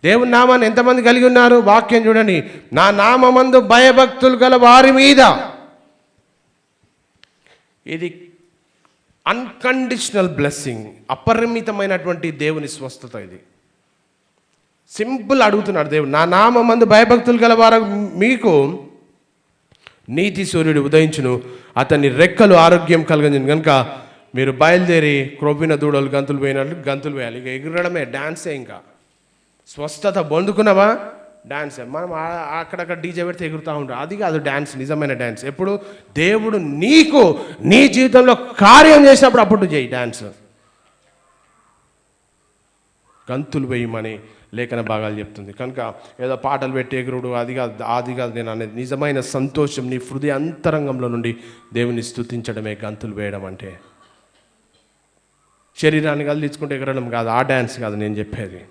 దేవుని నామాన్ని ఎంతమంది కలిగి ఉన్నారు? వాక్యం చూడండి, నా నామమందు భయభక్తులు గల వారి మీద. ఇది అన్కండిషనల్ బ్లెస్సింగ్, అపరిమితమైనటువంటి దేవుని స్వస్థత. ఇది సింపుల్ అడుగుతున్నాడు దేవుడు, నా నామమందు భయభక్తులు గల వారు మీకు నీతి సూర్యుడు ఉదయించును, అతని రెక్కలు ఆరోగ్యం కలగజేయును. కనుక మీరు బయలుదేరి క్రొవ్విన దూడలు గంతులు వేయినట్లు గంతులు వేయాలి. ఇక ఎగురడమే, డాన్సే. ఇంకా స్వస్థత పొందుకున్నావా? డాన్స్. మనం అక్కడక్కడ డీజే పెడితే ఎగురుతూ ఉంటాం, అది కాదు డాన్స్, నిజమైన డాన్స్. ఎప్పుడు దేవుడు నీకు నీ జీవితంలో కార్యం చేసినప్పుడు అప్పుడు చేయి డాన్స్. గంతులు వేయమని లేఖన భాగాలు చెప్తుంది. కనుక ఏదో పాటలు పెట్టి ఎగురుడు అది కాదు నేను అనేది. నిజమైన సంతోషం నీ హృదయ అంతరంగంలో నుండి దేవుని స్తుతించడమే గంతులు వేయడం అంటే. శరీరాన్ని కదిలించుకుంటే ఎగరడం కాదు, ఆ డాన్స్ కాదు నేను చెప్పేది.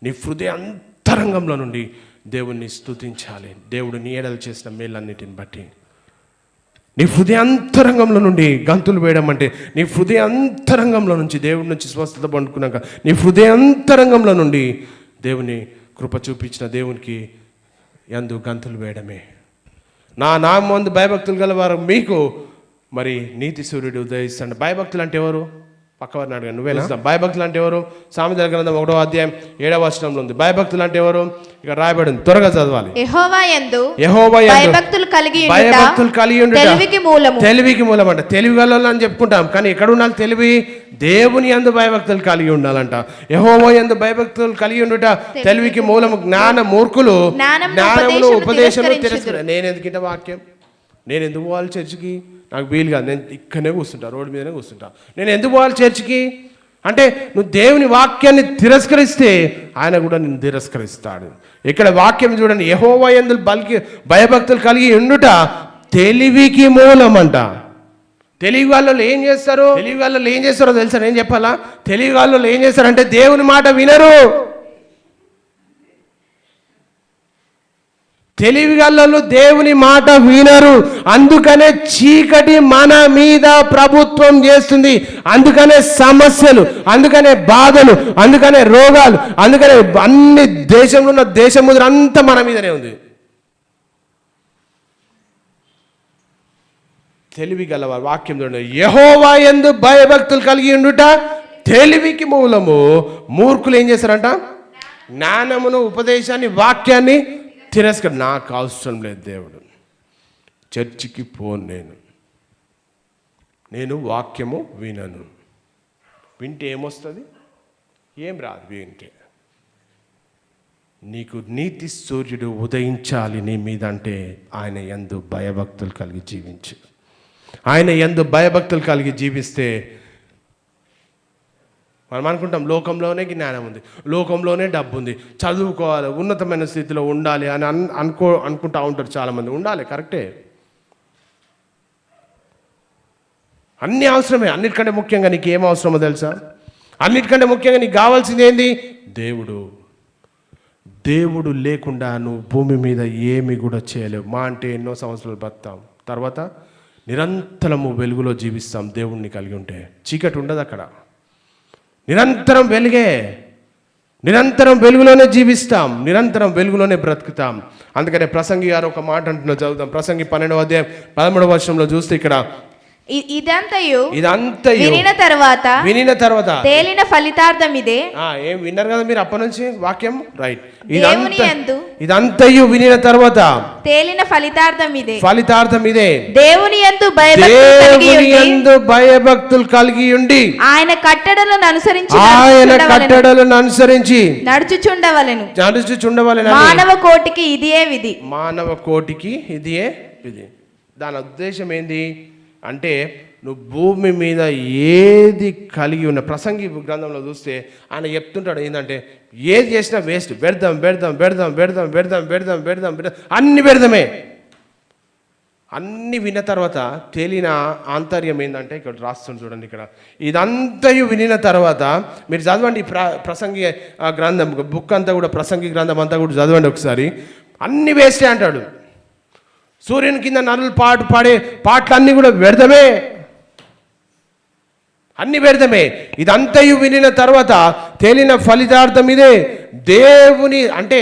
నీ హృదయ అంతరంగంలో నుండి దేవుణ్ణి స్తుతించాలి, దేవుడు నీ ఎడలు చేసిన మేలన్నిటిని బట్టి. నీ హృదయ అంతరంగంలో నుండి గంతులు వేయడం అంటే, నీ హృదయ అంతరంగంలో నుంచి దేవుడి నుంచి స్వస్థత పొందుకున్నాక నీ హృదయ అంతరంగంలో నుండి దేవుని కృప చూపించిన దేవునికి యందు గంతులు వేయడమే. నా నామందు భయభక్తులు గలవారు మీకు మరి నీతి సూర్యుడు ఉదయిస్తాడు. భయభక్తులు అంటే ఎవరు? పక్కవారిని అడగండి, నువ్వేనా? భయభక్తులు అంటే ఎవరు? సామెతల గ్రంథం 1వ అధ్యాయం 7వ వచనంలో ఉంది. భయభక్తులు అంటే ఎవరు? ఇక రాయబడింది, త్వరగా చదవాలి. యెహోవా యందు భయభక్తులు కలిగి ఉండుట తెలివికి మూలం అంట. తెలివి గల అని చెప్పుకుంటాం, కానీ ఎక్కడ ఉండాలి తెలివి? దేవుని యందు భయభక్తులు కలిగి ఉండాలంట. యెహోవా యందు భయభక్తులు కలిగి ఉండుట తెలివికి మూలము. జ్ఞాన మూర్ఖులు జ్ఞానమును ఉపదేశము తిరస్కరించుదురు. నేను ఎందుకంట వాక్యం, నేను ఎందుకు పోవాలి చర్చికి? నాకు వీలు కాదు, నేను ఇక్కడనే కూర్చుంటా, రోడ్డు మీదనే కూర్చుంటా. నేను ఎందుకు పోవాలి చర్చికి అంటే, నువ్వు దేవుని వాక్యాన్ని తిరస్కరిస్తే ఆయన కూడా నిన్ను తిరస్కరిస్తాడు. ఇక్కడ వాక్యం చూడండి, యెహోవా యందు భయభక్తులు కలిగి ఉండుట తెలివికి మూలం అంట. తెలివి వాళ్ళు ఏం చేస్తారో తెలుసా? నేను చెప్పాలా? తెలివి వాళ్ళు ఏం చేస్తారంటే దేవుని మాట వినరు. తెలివిగల్లలో దేవుని మాట వినరు. అందుకనే చీకటి మన మీద ప్రభుత్వం చేస్తుంది. అందుకనే సమస్యలు, అందుకనే బాధలు, అందుకనే రోగాలు, అందుకనే అన్ని దేశంలో ఉన్న దేశముద్ర అంతా మన మీదనే ఉంది. తెలివి గలవారు వాక్యం చూడండి, యెహోవా యందు భయభక్తులు కలిగి ఉండుట తెలివికి మూలము. మూర్ఖులు ఏం చేస్తారంట? జ్ఞానమును ఉపదేశాన్ని వాక్యాన్ని తిరస్కరి. నాకు అవసరం లేదు దేవుడు, చర్చికి పోను, నేను వాక్యము వినను. వింటే ఏమొస్తుంది? ఏం రాదు వింటే. నీకు నీతి సూర్యుడు ఉదయించాలి నీ మీద అంటే ఆయన యందు భయభక్తులు కలిగి జీవించు. ఆయన యందు భయభక్తులు కలిగి జీవిస్తే మనం అనుకుంటాం లోకంలోనే జ్ఞానం ఉంది, లోకంలోనే డబ్బు ఉంది, చదువుకోవాలి, ఉన్నతమైన స్థితిలో ఉండాలి అని అనుకుంటూ ఉంటారు చాలామంది. ఉండాలి, కరెక్టే, అన్నీ అవసరమే. అన్నిటికంటే ముఖ్యంగా నీకు ఏం అవసరమో తెలుసా? అన్నిటికంటే ముఖ్యంగా నీకు కావాల్సింది ఏంది? దేవుడు లేకుండా నువ్వు భూమి మీద ఏమి కూడా చేయలేవు. మా అంటే ఎన్నో సంవత్సరాలు బతాం, తర్వాత నిరంతరము వెలుగులో జీవిస్తాం. దేవుణ్ణి కలిగి ఉంటే చీకటి ఉండదు అక్కడ, నిరంతరం వెలుగే. నిరంతరం వెలుగులోనే జీవిస్తాం, నిరంతరం వెలుగులోనే బ్రతుకుతాం. అందుకనే ప్రసంగి గారు ఒక మాట అంటున్నారు, చదువుతాం. ప్రసంగి 12వ అధ్యాయం 13వ వచనంలో చూస్తే ఇక్కడ ఇదంతయు వినిన తర్వాత తేలిన ఫలితార్థం ఇదే. ఏం విన్నారు కదా మీరు అప్పటి నుంచి వాక్యం, రైట్? ఇదంతయు వినిన తర్వాత తేలిన ఫలితార్థం ఇదే. దేవుని యందు భయభక్తులు కలిగి ఉండి ఆయన కట్టడలను అనుసరించి నడుచుచుండవలెను. మానవ కోటికి ఇదియే విధి. మానవ కోటికి ఇదియే విధి. దాని ఉద్దేశం ఏంది అంటే, నువ్వు భూమి మీద ఏది కలిగి ఉన్న, ప్రసంగి గ్రంథంలో చూస్తే ఆయన చెప్తుంటాడు ఏంటంటే, ఏది చేసినా వేస్ట్, పెడదాం అన్ని పెడదామే. అన్ని విన్న తర్వాత తేలిన ఆంతర్యం ఏంటంటే ఇక్కడ రాస్తుంది చూడండి. ఇక్కడ ఇదంతయు వినిన తర్వాత మీరు చదవండి ప్రసంగి గ్రంథం బుక్ అంతా కూడా, ప్రసంగి గ్రంథం అంతా కూడా చదవండి ఒకసారి. అన్ని వేస్టే అంటాడు. సూర్యుని కింద నరులు పాడే పాటలన్నీ కూడా వ్యర్థమే, అన్ని వ్యర్థమే. ఇదంతయు వినిన తర్వాత తేలిన ఫలితార్థం ఇదే. దేవుని అంటే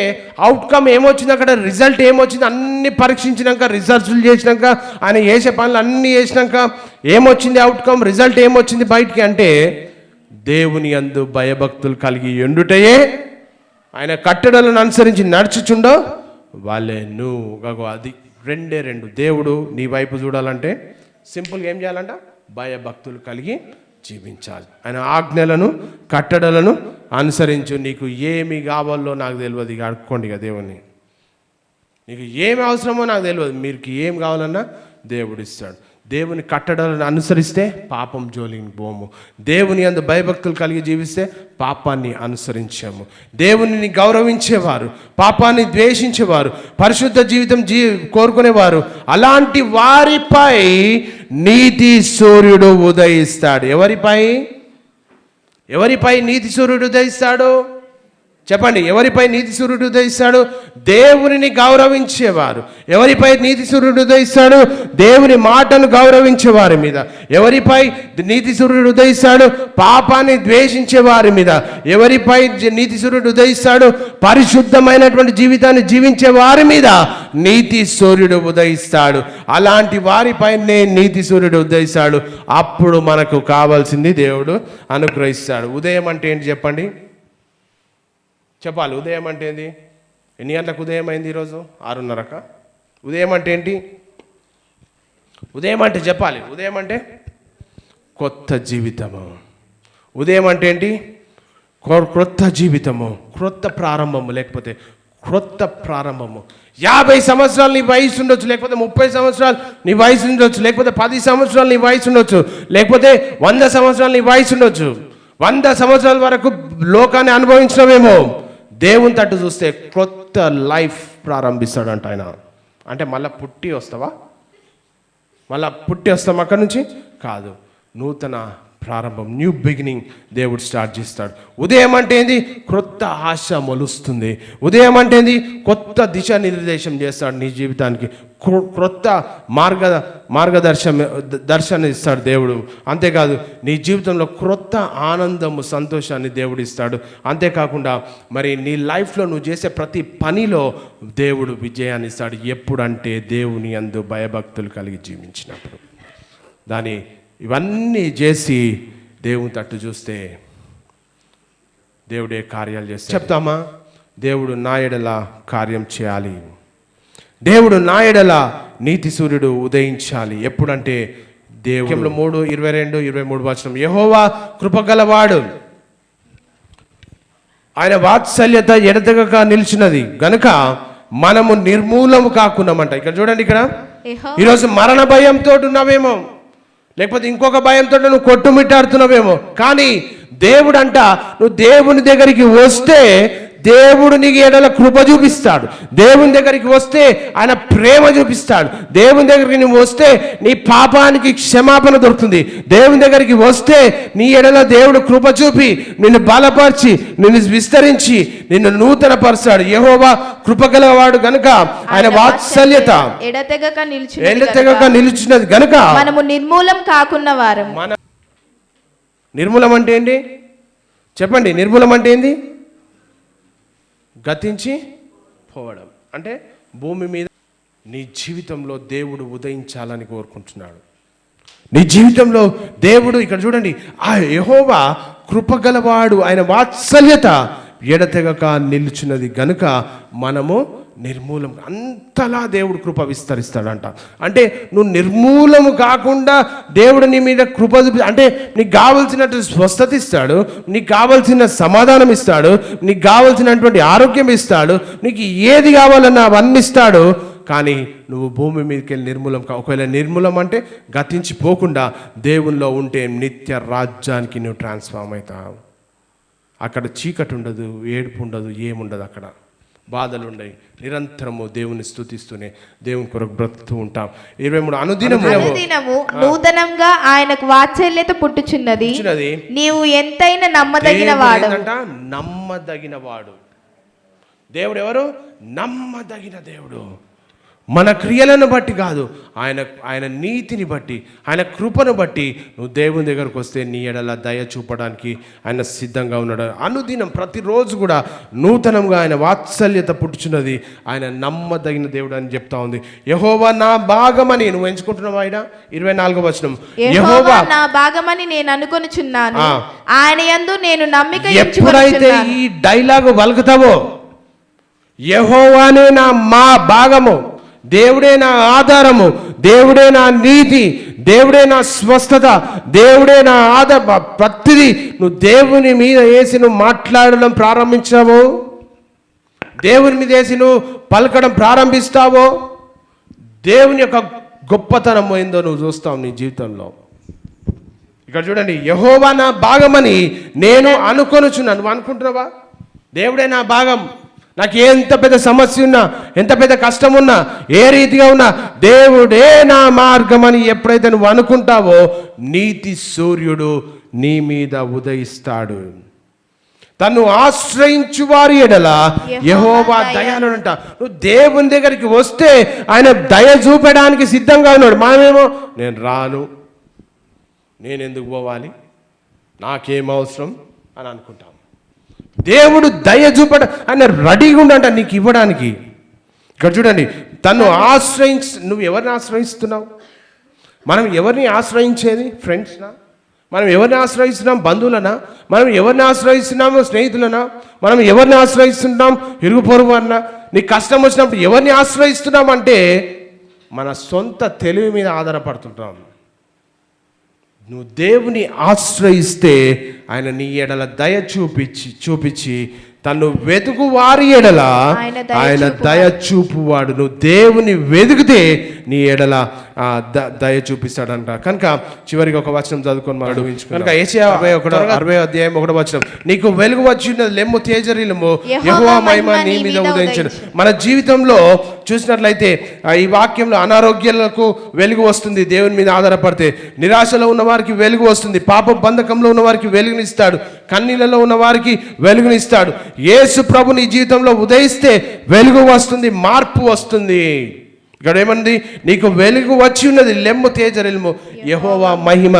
అవుట్కమ్ ఏమొచ్చింది, అక్కడ రిజల్ట్ ఏమొచ్చింది, అన్ని పరీక్షించినాక, రిసర్చ్లు చేసినాక, ఆయన చేసే పనులు అన్నీ చేసినాక ఏమొచ్చింది అవుట్కమ్, రిజల్ట్ ఏమొచ్చింది బయటికి అంటే, దేవుని యందు భయభక్తులు కలిగి ఎండుటయే, ఆయన కట్టడలను అనుసరించి నడుచుచుండో వాళ్ళే నువ్వు. అది రెండు. దేవుడు నీ వైపు చూడాలంటే సింపుల్గా ఏం చేయాలంట? భయభక్తులు కలిగి జీవించాలి. ఆయన ఆజ్ఞలను కట్టడలను అనుసరించు. నీకు ఏమి కావాలో నాకు తెలియదు, ఇక అడుక్కోండి ఇక దేవుని. నీకు ఏమి అవసరమో నాకు తెలియదు, మీకు ఏం కావాలన్నా దేవుడు ఇస్తాడు. దేవుని కట్టడలను అనుసరిస్తే పాపం జోలికి పోము. దేవుని యందు భయభక్తులు కలిగి జీవిస్తే పాపాన్ని అనుసరించాము. దేవునిని గౌరవించేవారు, పాపాన్ని ద్వేషించేవారు, పరిశుద్ధ జీవితం కోరుకునేవారు, అలాంటి వారిపై నీతి సూర్యుడు ఉదయిస్తాడు. ఎవరిపై నీతి సూర్యుడు ఉదయిస్తాడు? చెప్పండి, ఎవరిపై నీతి సూర్యుడు ఉదయిస్తాడు? దేవునిని గౌరవించేవారు. ఎవరిపై నీతి సూర్యుడు ఉదయిస్తాడు? దేవుని మాటను గౌరవించే వారి మీద. ఎవరిపై నీతి సూర్యుడు ఉదయిస్తాడు? పాపాన్ని ద్వేషించే వారి మీద. ఎవరిపై నీతి సూర్యుడు ఉదయిస్తాడు? పరిశుద్ధమైనటువంటి జీవితాన్ని జీవించే వారి మీద నీతి సూర్యుడు ఉదయిస్తాడు. అలాంటి వారిపైనే నీతి సూర్యుడు ఉదయిస్తాడు. అప్పుడు మనకు కావాల్సింది దేవుడు అనుగ్రహిస్తాడు. ఉదయం అంటే ఏంటి చెప్పండి? చెప్పాలి. ఉదయం అంటే ఏంది? ఎన్ని గంటలకు ఉదయం అయింది ఈరోజు? 6:30కా? ఉదయం అంటే ఏంటి? ఉదయం అంటే చెప్పాలి. ఉదయం అంటే కొత్త జీవితము. ఉదయం అంటే ఏంటి? క్రొత్త జీవితము, క్రొత్త ప్రారంభము, లేకపోతే క్రొత్త ప్రారంభము. 50 సంవత్సరాలు నీ వయసు ఉండొచ్చు, లేకపోతే 30 సంవత్సరాలు నీ వయసు ఉండొచ్చు, లేకపోతే 10 సంవత్సరాలు నీ వయసు ఉండొచ్చు, లేకపోతే 100 సంవత్సరాలు నీ వయసు ఉండొచ్చు. 100 సంవత్సరాల వరకు లోకాన్ని అనుభవించినవేమో, దేవుని తట్టు చూస్తే కొత్త లైఫ్ ప్రారంభిస్తాడంట ఆయన. అంటే మళ్ళీ పుట్టి వస్తావా? అక్కడి నుంచి కాదు, నూతన ప్రారంభం, న్యూ బిగినింగ్ దేవుడు స్టార్ట్ చేస్తాడు. ఉదయం అంటే ఏంది? క్రొత్త ఆశ మొలుస్తుంది. ఉదయం అంటే ఏంది? కొత్త దిశ నిర్దేశం చేస్తాడు నీ జీవితానికి. క్రొత్త దర్శనం ఇస్తాడు దేవుడు. అంతేకాదు, నీ జీవితంలో క్రొత్త ఆనందము, సంతోషాన్ని దేవుడు ఇస్తాడు. అంతేకాకుండా మరి నీ లైఫ్లో నువ్వు చేసే ప్రతి పనిలో దేవుడు విజయాన్ని ఇస్తాడు. ఎప్పుడంటే దేవుని యందు భయభక్తులు కలిగి జీవించినప్పుడు. ఇవన్నీ చేసి దేవుని తట్టు చూస్తే దేవుడే కార్యాలు చేస్తాడు. చెప్తామా? దేవుడు నా ఎడల కార్యం చేయాలి, దేవుడు నా ఎడల నీతి సూర్యుడు ఉదయించాలి. ఎప్పుడంటే దేవుడు 3:22-23 వచనం, యెహోవా కృపగలవాడు, ఆయన వాత్సల్యత ఎడతెగక నిలిచినది గనుక మనము నిర్మూలము కాకున్నామంట. ఇక్కడ చూడండి, ఇక్కడ ఈరోజు మరణ భయంతో ఉన్నావేమో, లేకపోతే ఇంకొక భయంతో నువ్వు కొట్టుమిట్టాడుతున్నావేమో, కానీ దేవుడు అంట, నువ్వు దేవుని దగ్గరికి వస్తే దేవుడు నీకు ఎడల కృప చూపిస్తాడు. దేవుని దగ్గరికి వస్తే ఆయన ప్రేమ చూపిస్తాడు. దేవుని దగ్గరికి నువ్వు వస్తే నీ పాపానికి క్షమాపణ దొరుకుతుంది. దేవుని దగ్గరికి వస్తే నీ ఎడల దేవుడు కృప చూపి నిన్ను బలపరిచి, నిన్ను విస్తరించి, నిన్ను నూతన పరుస్తాడు. యెహోవా కృపగలవాడు గనుక ఆయన వాత్సల్యత ఎడతెగక నిలిచినది గనుక మనము నిర్మూలం కాకున్న వారం. నిర్మూలం అంటే ఏంటి చెప్పండి? నిర్మూలం అంటే ఏంది? గతించి పోవడం. అంటే భూమి మీద నీ జీవితంలో దేవుడు ఉదయించాలని కోరుకుంటున్నాడు. నీ జీవితంలో దేవుడు, ఇక్కడ చూడండి, ఆ యెహోవా కృపగలవాడు, ఆయన వాత్సల్యత ఎడతెగక నిలుచున్నది గనుక మనము నిర్మూలం. అంతలా దేవుడు కృప విస్తరిస్తాడంట. అంటే నువ్వు నిర్మూలము కాకుండా దేవుడు నీ మీద కృప అంటే నీకు కావలసినట్టు స్వస్థత ఇస్తాడు, నీకు కావలసిన సమాధానం ఇస్తాడు, నీకు కావలసినటువంటి ఆరోగ్యం ఇస్తాడు, నీకు ఏది కావాలన్నా అవన్నీ ఇస్తాడు. కానీ నువ్వు భూమి మీదకి వెళ్ళి నిర్మూలం ఒకవేళ నిర్మూలం అంటే గతించిపోకుండా దేవుల్లో ఉంటే నిత్య రాజ్యానికి నువ్వు ట్రాన్స్ఫార్మ్ అవుతావు. అక్కడ చీకటి ఉండదు, ఏడుపు ఉండదు, ఏముండదు, అక్కడ బాధలు ఉండవు. నిరంతరము దేవుని స్తుతిస్తూనే దేవుని కొరకు బ్రతుకుతూ ఉంటాం. 23 అనుదినము నూతనంగా ఆయనకు వాత్సల్యత పుట్టుచున్నది, నీవు ఎంతైనా నమ్మదగిన వాడు. నమ్మదగిన వాడు దేవుడు. ఎవరు? నమ్మదగిన దేవుడు. మన క్రియలను బట్టి కాదు, ఆయన నీతిని బట్టి, ఆయన కృపను బట్టి నువ్వు దేవుని దగ్గరకు వస్తే నీ ఎడల దయ చూపడానికి ఆయన సిద్ధంగా ఉన్నాడు. అనుదినం ప్రతిరోజు కూడా నూతనంగా ఆయన వాత్సల్యత పుట్టుచున్నది. ఆయన నమ్మదగిన దేవుడు అని చెప్తా ఉంది. యెహోవా నా భాగమని నువ్వు ఎంచుకుంటున్నావు. ఆయన 24వ వచనం, యెహోవా నా భాగమని నేను అనుకొనుచున్నాను, ఆయన యందు నేను నమ్మిక ఎప్పుడైతే ఈ డైలాగు పలుకుతావో, యెహోవానే నా మా భాగము, దేవుడే నా ఆధారము, దేవుడే నా నీతి, దేవుడే నా స్వస్థత, దేవుడే నా ఆధార, ప్రతిదీ నువ్వు దేవుని మీద వేసి నువ్వు మాట్లాడడం ప్రారంభించావో, దేవుని మీద వేసి నువ్వు పలకడం ప్రారంభిస్తావో, దేవుని యొక్క గొప్పతనం ఏందో నువ్వు చూస్తావు నీ జీవితంలో. ఇక్కడ చూడండి, యెహోవా నా భాగమని నేను అనుకొనుచున్నాను. నువ్వు అనుకుంటున్నావా? దేవుడే నా భాగం, నాకు ఎంత పెద్ద సమస్య ఉన్నా, ఎంత పెద్ద కష్టం ఉన్నా, ఏ రీతిగా ఉన్నా దేవుడే నా మార్గం అని ఎప్పుడైతే నువ్వు అనుకుంటావో, నీతి సూర్యుడు నీ మీద ఉదయిస్తాడు. తను ఆశ్రయించు వారి ఎడల యెహోవా దయాళుడంట. నువ్వు దేవుని దగ్గరికి వస్తే ఆయన దయ చూపడానికి సిద్ధంగా ఉన్నాడు. మనమేమో నేను రాను, నేను ఎందుకు పోవాలి, నాకేం అవసరం అని అనుకుంటాం. దేవుడు దయ చూపడ ఆయన రెడీగా ఉండంట నీకు ఇవ్వడానికి. ఇక్కడ చూడండి, తను నువ్వు ఎవరిని ఆశ్రయిస్తున్నావు? మనం ఎవరిని ఆశ్రయించేది? ఫ్రెండ్స్నా? మనం ఎవరిని ఆశ్రయిస్తున్నాం? బంధువులనా? మనం ఎవరిని ఆశ్రయిస్తున్నాము? స్నేహితులనా? మనం ఎవరిని ఆశ్రయిస్తున్నాం? ఇరుగు పొరుగు అన్నా? నీకు కష్టం వచ్చినప్పుడు ఎవరిని ఆశ్రయిస్తున్నాం అంటే మన సొంత తెలివి మీద ఆధారపడుతుంటాం. నువ్వు దేవుని ఆశ్రయిస్తే ఆయన నీ ఎడల దయ చూపించి తను వెతుకు వారి ఎడల ఆయన దయ చూపువాడు. నువ్వు దేవుని వెతికితే నీ ఎడల దయ చూపిస్తాడంట. కనుక చివరికి ఒక వచనం చదువుకొని మనం కనుక యెషయా 60వ అధ్యాయం 1వ వచనం, నీకు వెలుగు వచ్చినది, లెమ్ము తేజరిల్లుము, యెహోవా మహిమ నీ మీద ఉదయించును. మన జీవితంలో చూసినట్లయితే ఈ వాక్యంలో అనారోగ్యాలకు వెలుగు వస్తుంది దేవుని మీద ఆధారపడితే, నిరాశలో ఉన్న వారికి వెలుగు వస్తుంది, పాప బంధకంలో ఉన్న వారికి వెలుగునిస్తాడు, కన్నీళ్ళలో ఉన్న వారికి వెలుగునిస్తాడు. యేసు ప్రభు నీ జీవితంలో ఉదయిస్తే వెలుగు వస్తుంది, మార్పు వస్తుంది. ఇక్కడ ఏమంది? నీకు వెలుగు వచ్చి ఉన్నది, లెమ్ము తేజరిల్ము, యెహోవా మహిమ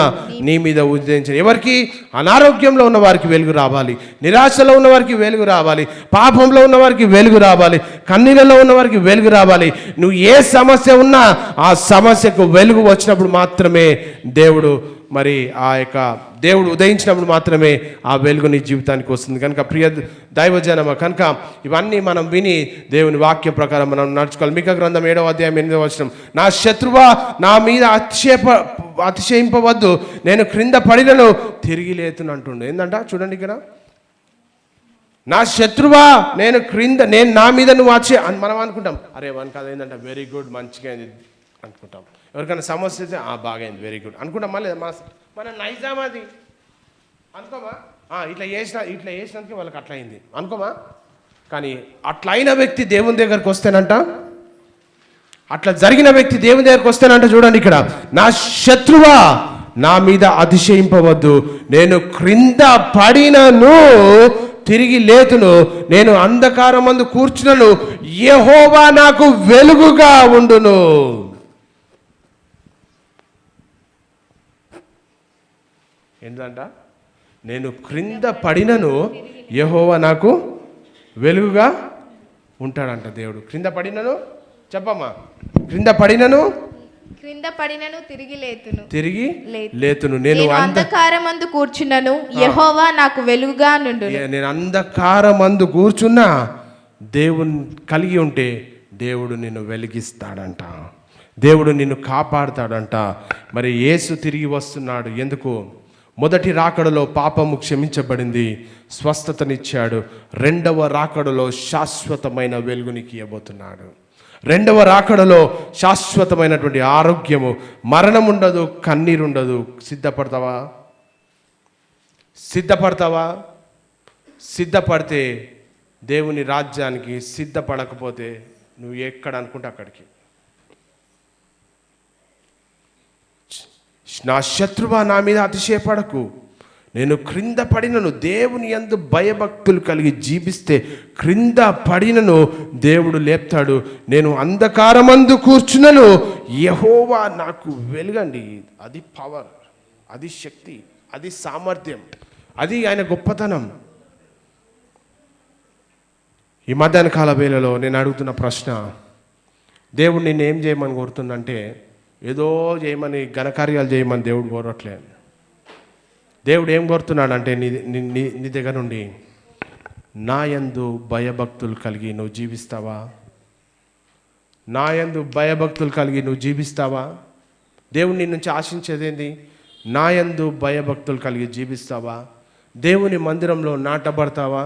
నీ మీద ఉదయించను. ఎవరికి? అనారోగ్యంలో ఉన్న వారికి వెలుగు రావాలి, నిరాశలో ఉన్న వారికి వెలుగు రావాలి, పాపంలో ఉన్న వారికి వెలుగు రావాలి, కన్నీళ్ళలో ఉన్న వారికి వెలుగు రావాలి. నువ్వు ఏ సమస్య ఉన్నా ఆ సమస్యకు వెలుగు వచ్చినప్పుడు మాత్రమే దేవుడు దేవుడు ఉదయించినప్పుడు మాత్రమే ఆ వెలుగు నీ జీవితానికి వస్తుంది. కనుక ప్రియ దైవజనమ, కనుక ఇవన్నీ మనం విని దేవుని వాక్య ప్రకారం మనం నడుచుకోవాలి. మీకా గ్రంథం 7వ అధ్యాయం 8వ వచనం, నా శత్రువా నా మీద అతిశయింపవద్దు, నేను క్రింద పడినను తిరిగి లేతును అంటుండే. ఏందంట చూడండి, ఇక్కడ నా శత్రువా నేను నా మీద నువ్వు మనం అనుకుంటాం, అరే వన్ కాదు ఏంటంటే వెరీ గుడ్, మంచిగా అనుకుంటాం. ఎవరికైనా సమస్య అయితే బాగైంది, వెరీ గుడ్ అనుకుంటాం. మళ్ళీ మన నైజాం అది అనుకోమా, ఇట్లా చేసినందుకే వాళ్ళకి అట్లా అయింది అనుకోమా. కానీ అట్లా అయిన వ్యక్తి దేవుని దగ్గరికి వస్తేనంట, అట్లా జరిగిన వ్యక్తి దేవుని దగ్గరికి వస్తేనంట, చూడండి ఇక్కడ, నా శత్రువా నా మీద అతిశయింపవద్దు, నేను క్రింద పడినను తిరిగి లేతును, నేను అంధకారమందు కూర్చునను, యెహోవా నాకు వెలుగుగా ఉండును. ఏంటంట? నేను క్రింద పడినను యెహోవా నాకు వెలుగుగా ఉంటాడంట దేవుడు. క్రింద పడినను చెప్పమ్మా, క్రింద పడినను క్రింద పడినను తిరిగి లేతును. నేను అంధకారమందు కూర్చున్నను, యెహోవా నాకు వెలుగుగా నుండును. నేను అంధకారమందు కూర్చున్నా దేవుని కలిగి ఉంటే దేవుడు నిన్ను వెలిగిస్తాడంట, దేవుడు నిన్ను కాపాడుతాడంట. మరి యేసు తిరిగి వస్తున్నాడు. ఎందుకు? మొదటి రాకడలో పాపము క్షమించబడింది, స్వస్థతనిచ్చాడు. రెండవ రాకడలో శాశ్వతమైన వెలుగునికి ఇవ్వబోతున్నాడు. రెండవ రాకడలో శాశ్వతమైనటువంటి ఆరోగ్యము, మరణం ఉండదు, కన్నీరు ఉండదు. సిద్ధపడతావా? సిద్ధపడితే దేవుని రాజ్యానికి, సిద్ధపడకపోతే నువ్వు ఎక్కడ అనుకుంటే అక్కడికి. నా శత్రువా నా మీద అతిశయపడకు, నేను క్రింద పడినను దేవుని యందు భయభక్తులు కలిగి జీవిస్తే క్రింద పడినను దేవుడు లేపుతాడు. నేను అంధకారమందు కూర్చున్నను, యెహోవా నాకు వెలుగండి. అది పవర్, అది శక్తి, అది సామర్థ్యం, అది ఆయన గొప్పతనం. ఈ మధ్యాహ్న కాల వేళలో నేను అడుగుతున్న ప్రశ్న, దేవుడు నిన్ను ఏం చేయమని కోరుతుందంటే, ఏదో చేయమని, ఘనకార్యాలు చేయమని దేవుడు కోరట్లేదు. దేవుడు ఏం కోరుతున్నాడంటే నీ దగ్గర నుండి నా యందు భయభక్తులు కలిగి నువ్వు జీవిస్తావా? నా యందు భయభక్తులు కలిగి నువ్వు జీవిస్తావా? దేవుడు నీ నుంచి ఆశించేదేంది? నా యందు భయభక్తులు కలిగి జీవిస్తావా? దేవుని మందిరంలో నాటబడతావా?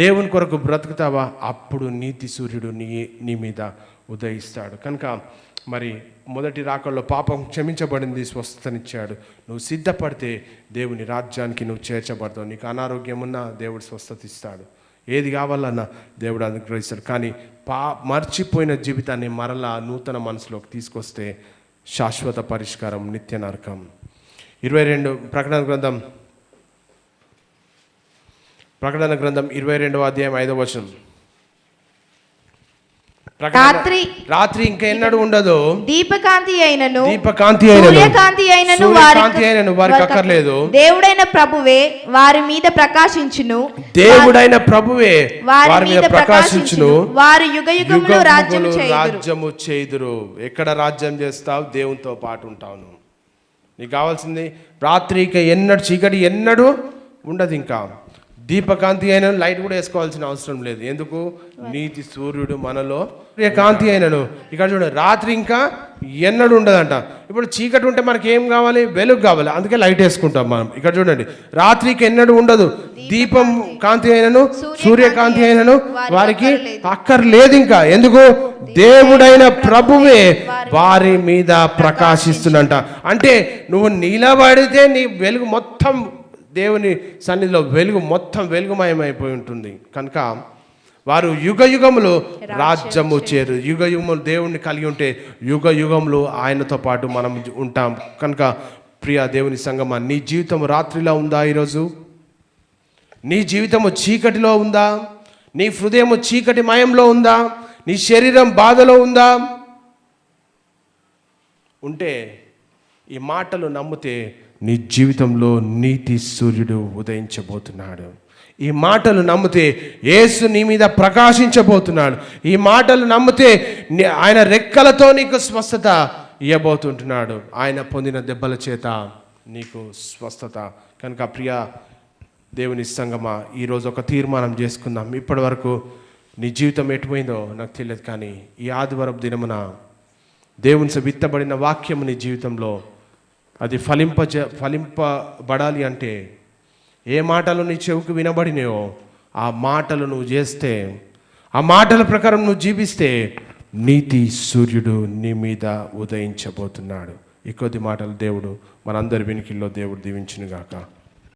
దేవుని కొరకు బ్రతుకుతావా? అప్పుడు నీతి సూర్యుడు నీ మీద ఉదయిస్తాడు. కనుక మరి మొదటి రాకడలో పాపం క్షమించబడింది, స్వస్థతనిచ్చాడు. నువ్వు సిద్ధపడితే దేవుని రాజ్యానికి నువ్వు చేర్చబడతావు. నీకు అనారోగ్యం ఉన్నా దేవుడు స్వస్థత ఇస్తాడు, ఏది కావాలన్నా దేవుడు అనుగ్రహిస్తాడు. కానీ మర్చిపోయిన జీవితాన్ని మరలా నూతన మనసులోకి తీసుకొస్తే శాశ్వత పరిష్కారం, నిత్య నరకం. 22 ప్రకటన గ్రంథం 22వ అధ్యాయం 5వ వచనం. రాత్రి ఇంకా ఎన్నడూ ఉండదు, దీపకాంతి అయినను వారికి అక్కర్లేదు. దేవుడైన ప్రభువే వారి మీద ప్రకాశించును, వారు యుగయుగములు రాజ్యము చేయుదురు. ఎక్కడ రాజ్యం చేస్తావు? దేవునితో పాటు ఉంటావు. నీకు కావాల్సింది రాత్రి ఇక ఎన్నడూ చీకటి ఎన్నడూ ఉండదు. ఇంకా దీపకాంతి అయిన లైట్ కూడా వేసుకోవాల్సిన అవసరం లేదు. ఎందుకు? నీతి సూర్యుడు మనలో కాంతి అయినను. ఇక్కడ చూడండి, రాత్రి ఇంకా ఎన్నడూ ఉండదంట. ఇప్పుడు చీకటి ఉంటే మనకి ఏం కావాలి? వెలుగు కావాలి, అందుకే లైట్ వేసుకుంటాం మనం. ఇక్కడ చూడండి, రాత్రికి ఎన్నడూ ఉండదు. దీపం కాంతి అయినను, సూర్యకాంతి అయినను వారికి అక్కర్లేదు. ఇంకా ఎందుకు? దేవుడైన ప్రభువే వారి మీద ప్రకాశిస్తున్నంట. అంటే నువ్వు నిలబడితే నీ వెలుగు మొత్తం, దేవుని సన్నిధిలో వెలుగు మొత్తం వెలుగుమయమైపోయి ఉంటుంది. కనుక వారు యుగయుగములు రాజ్యము చేరు. యుగయుగములు దేవుణ్ణి కలిగి ఉంటే యుగయుగములు ఆయనతో పాటు మనం ఉంటాం. కనుక ప్రియ దేవుని సంగమా, నీ జీవితం రాత్రిలో ఉందా? ఈరోజు నీ జీవితము చీకటిలో ఉందా? నీ హృదయము చీకటి మయంలో ఉందా? నీ శరీరం బాధలో ఉందా? ఉంటే ఈ మాటలు నమ్మితే నీ జీవితంలో నీతి సూర్యుడు ఉదయించబోతున్నాడు. ఈ మాటలు నమ్మితే యేసు నీ మీద ప్రకాశించబోతున్నాడు. ఈ మాటలు నమ్మితే ఆయన రెక్కలతో నీకు స్వస్థత ఇవ్వబోతుంటున్నాడు. ఆయన పొందిన దెబ్బల చేత నీకు స్వస్థత. కనుక ప్రియ దేవుని సంగమా, ఈరోజు ఒక తీర్మానం చేసుకుందాం. ఇప్పటి వరకు నీ జీవితం ఎటుపోయిందో నాకు తెలియదు, కానీ ఈ ఆదివారం దినమున దేవుని విత్తబడిన వాక్యము నీ జీవితంలో అది ఫలింపబడాలి అంటే ఏ మాటలు నీ చెవుకు వినబడినాయో ఆ మాటలు నువ్వు చేస్తే, ఆ మాటల ప్రకారం నువ్వు జీవిస్తే నీతి సూర్యుడు నీ మీద ఉదయించబోతున్నాడు. ఈ కొద్ది మాటలు దేవుడు మనందరి వెనుకల్లో దేవుడు దీవించునుగాక.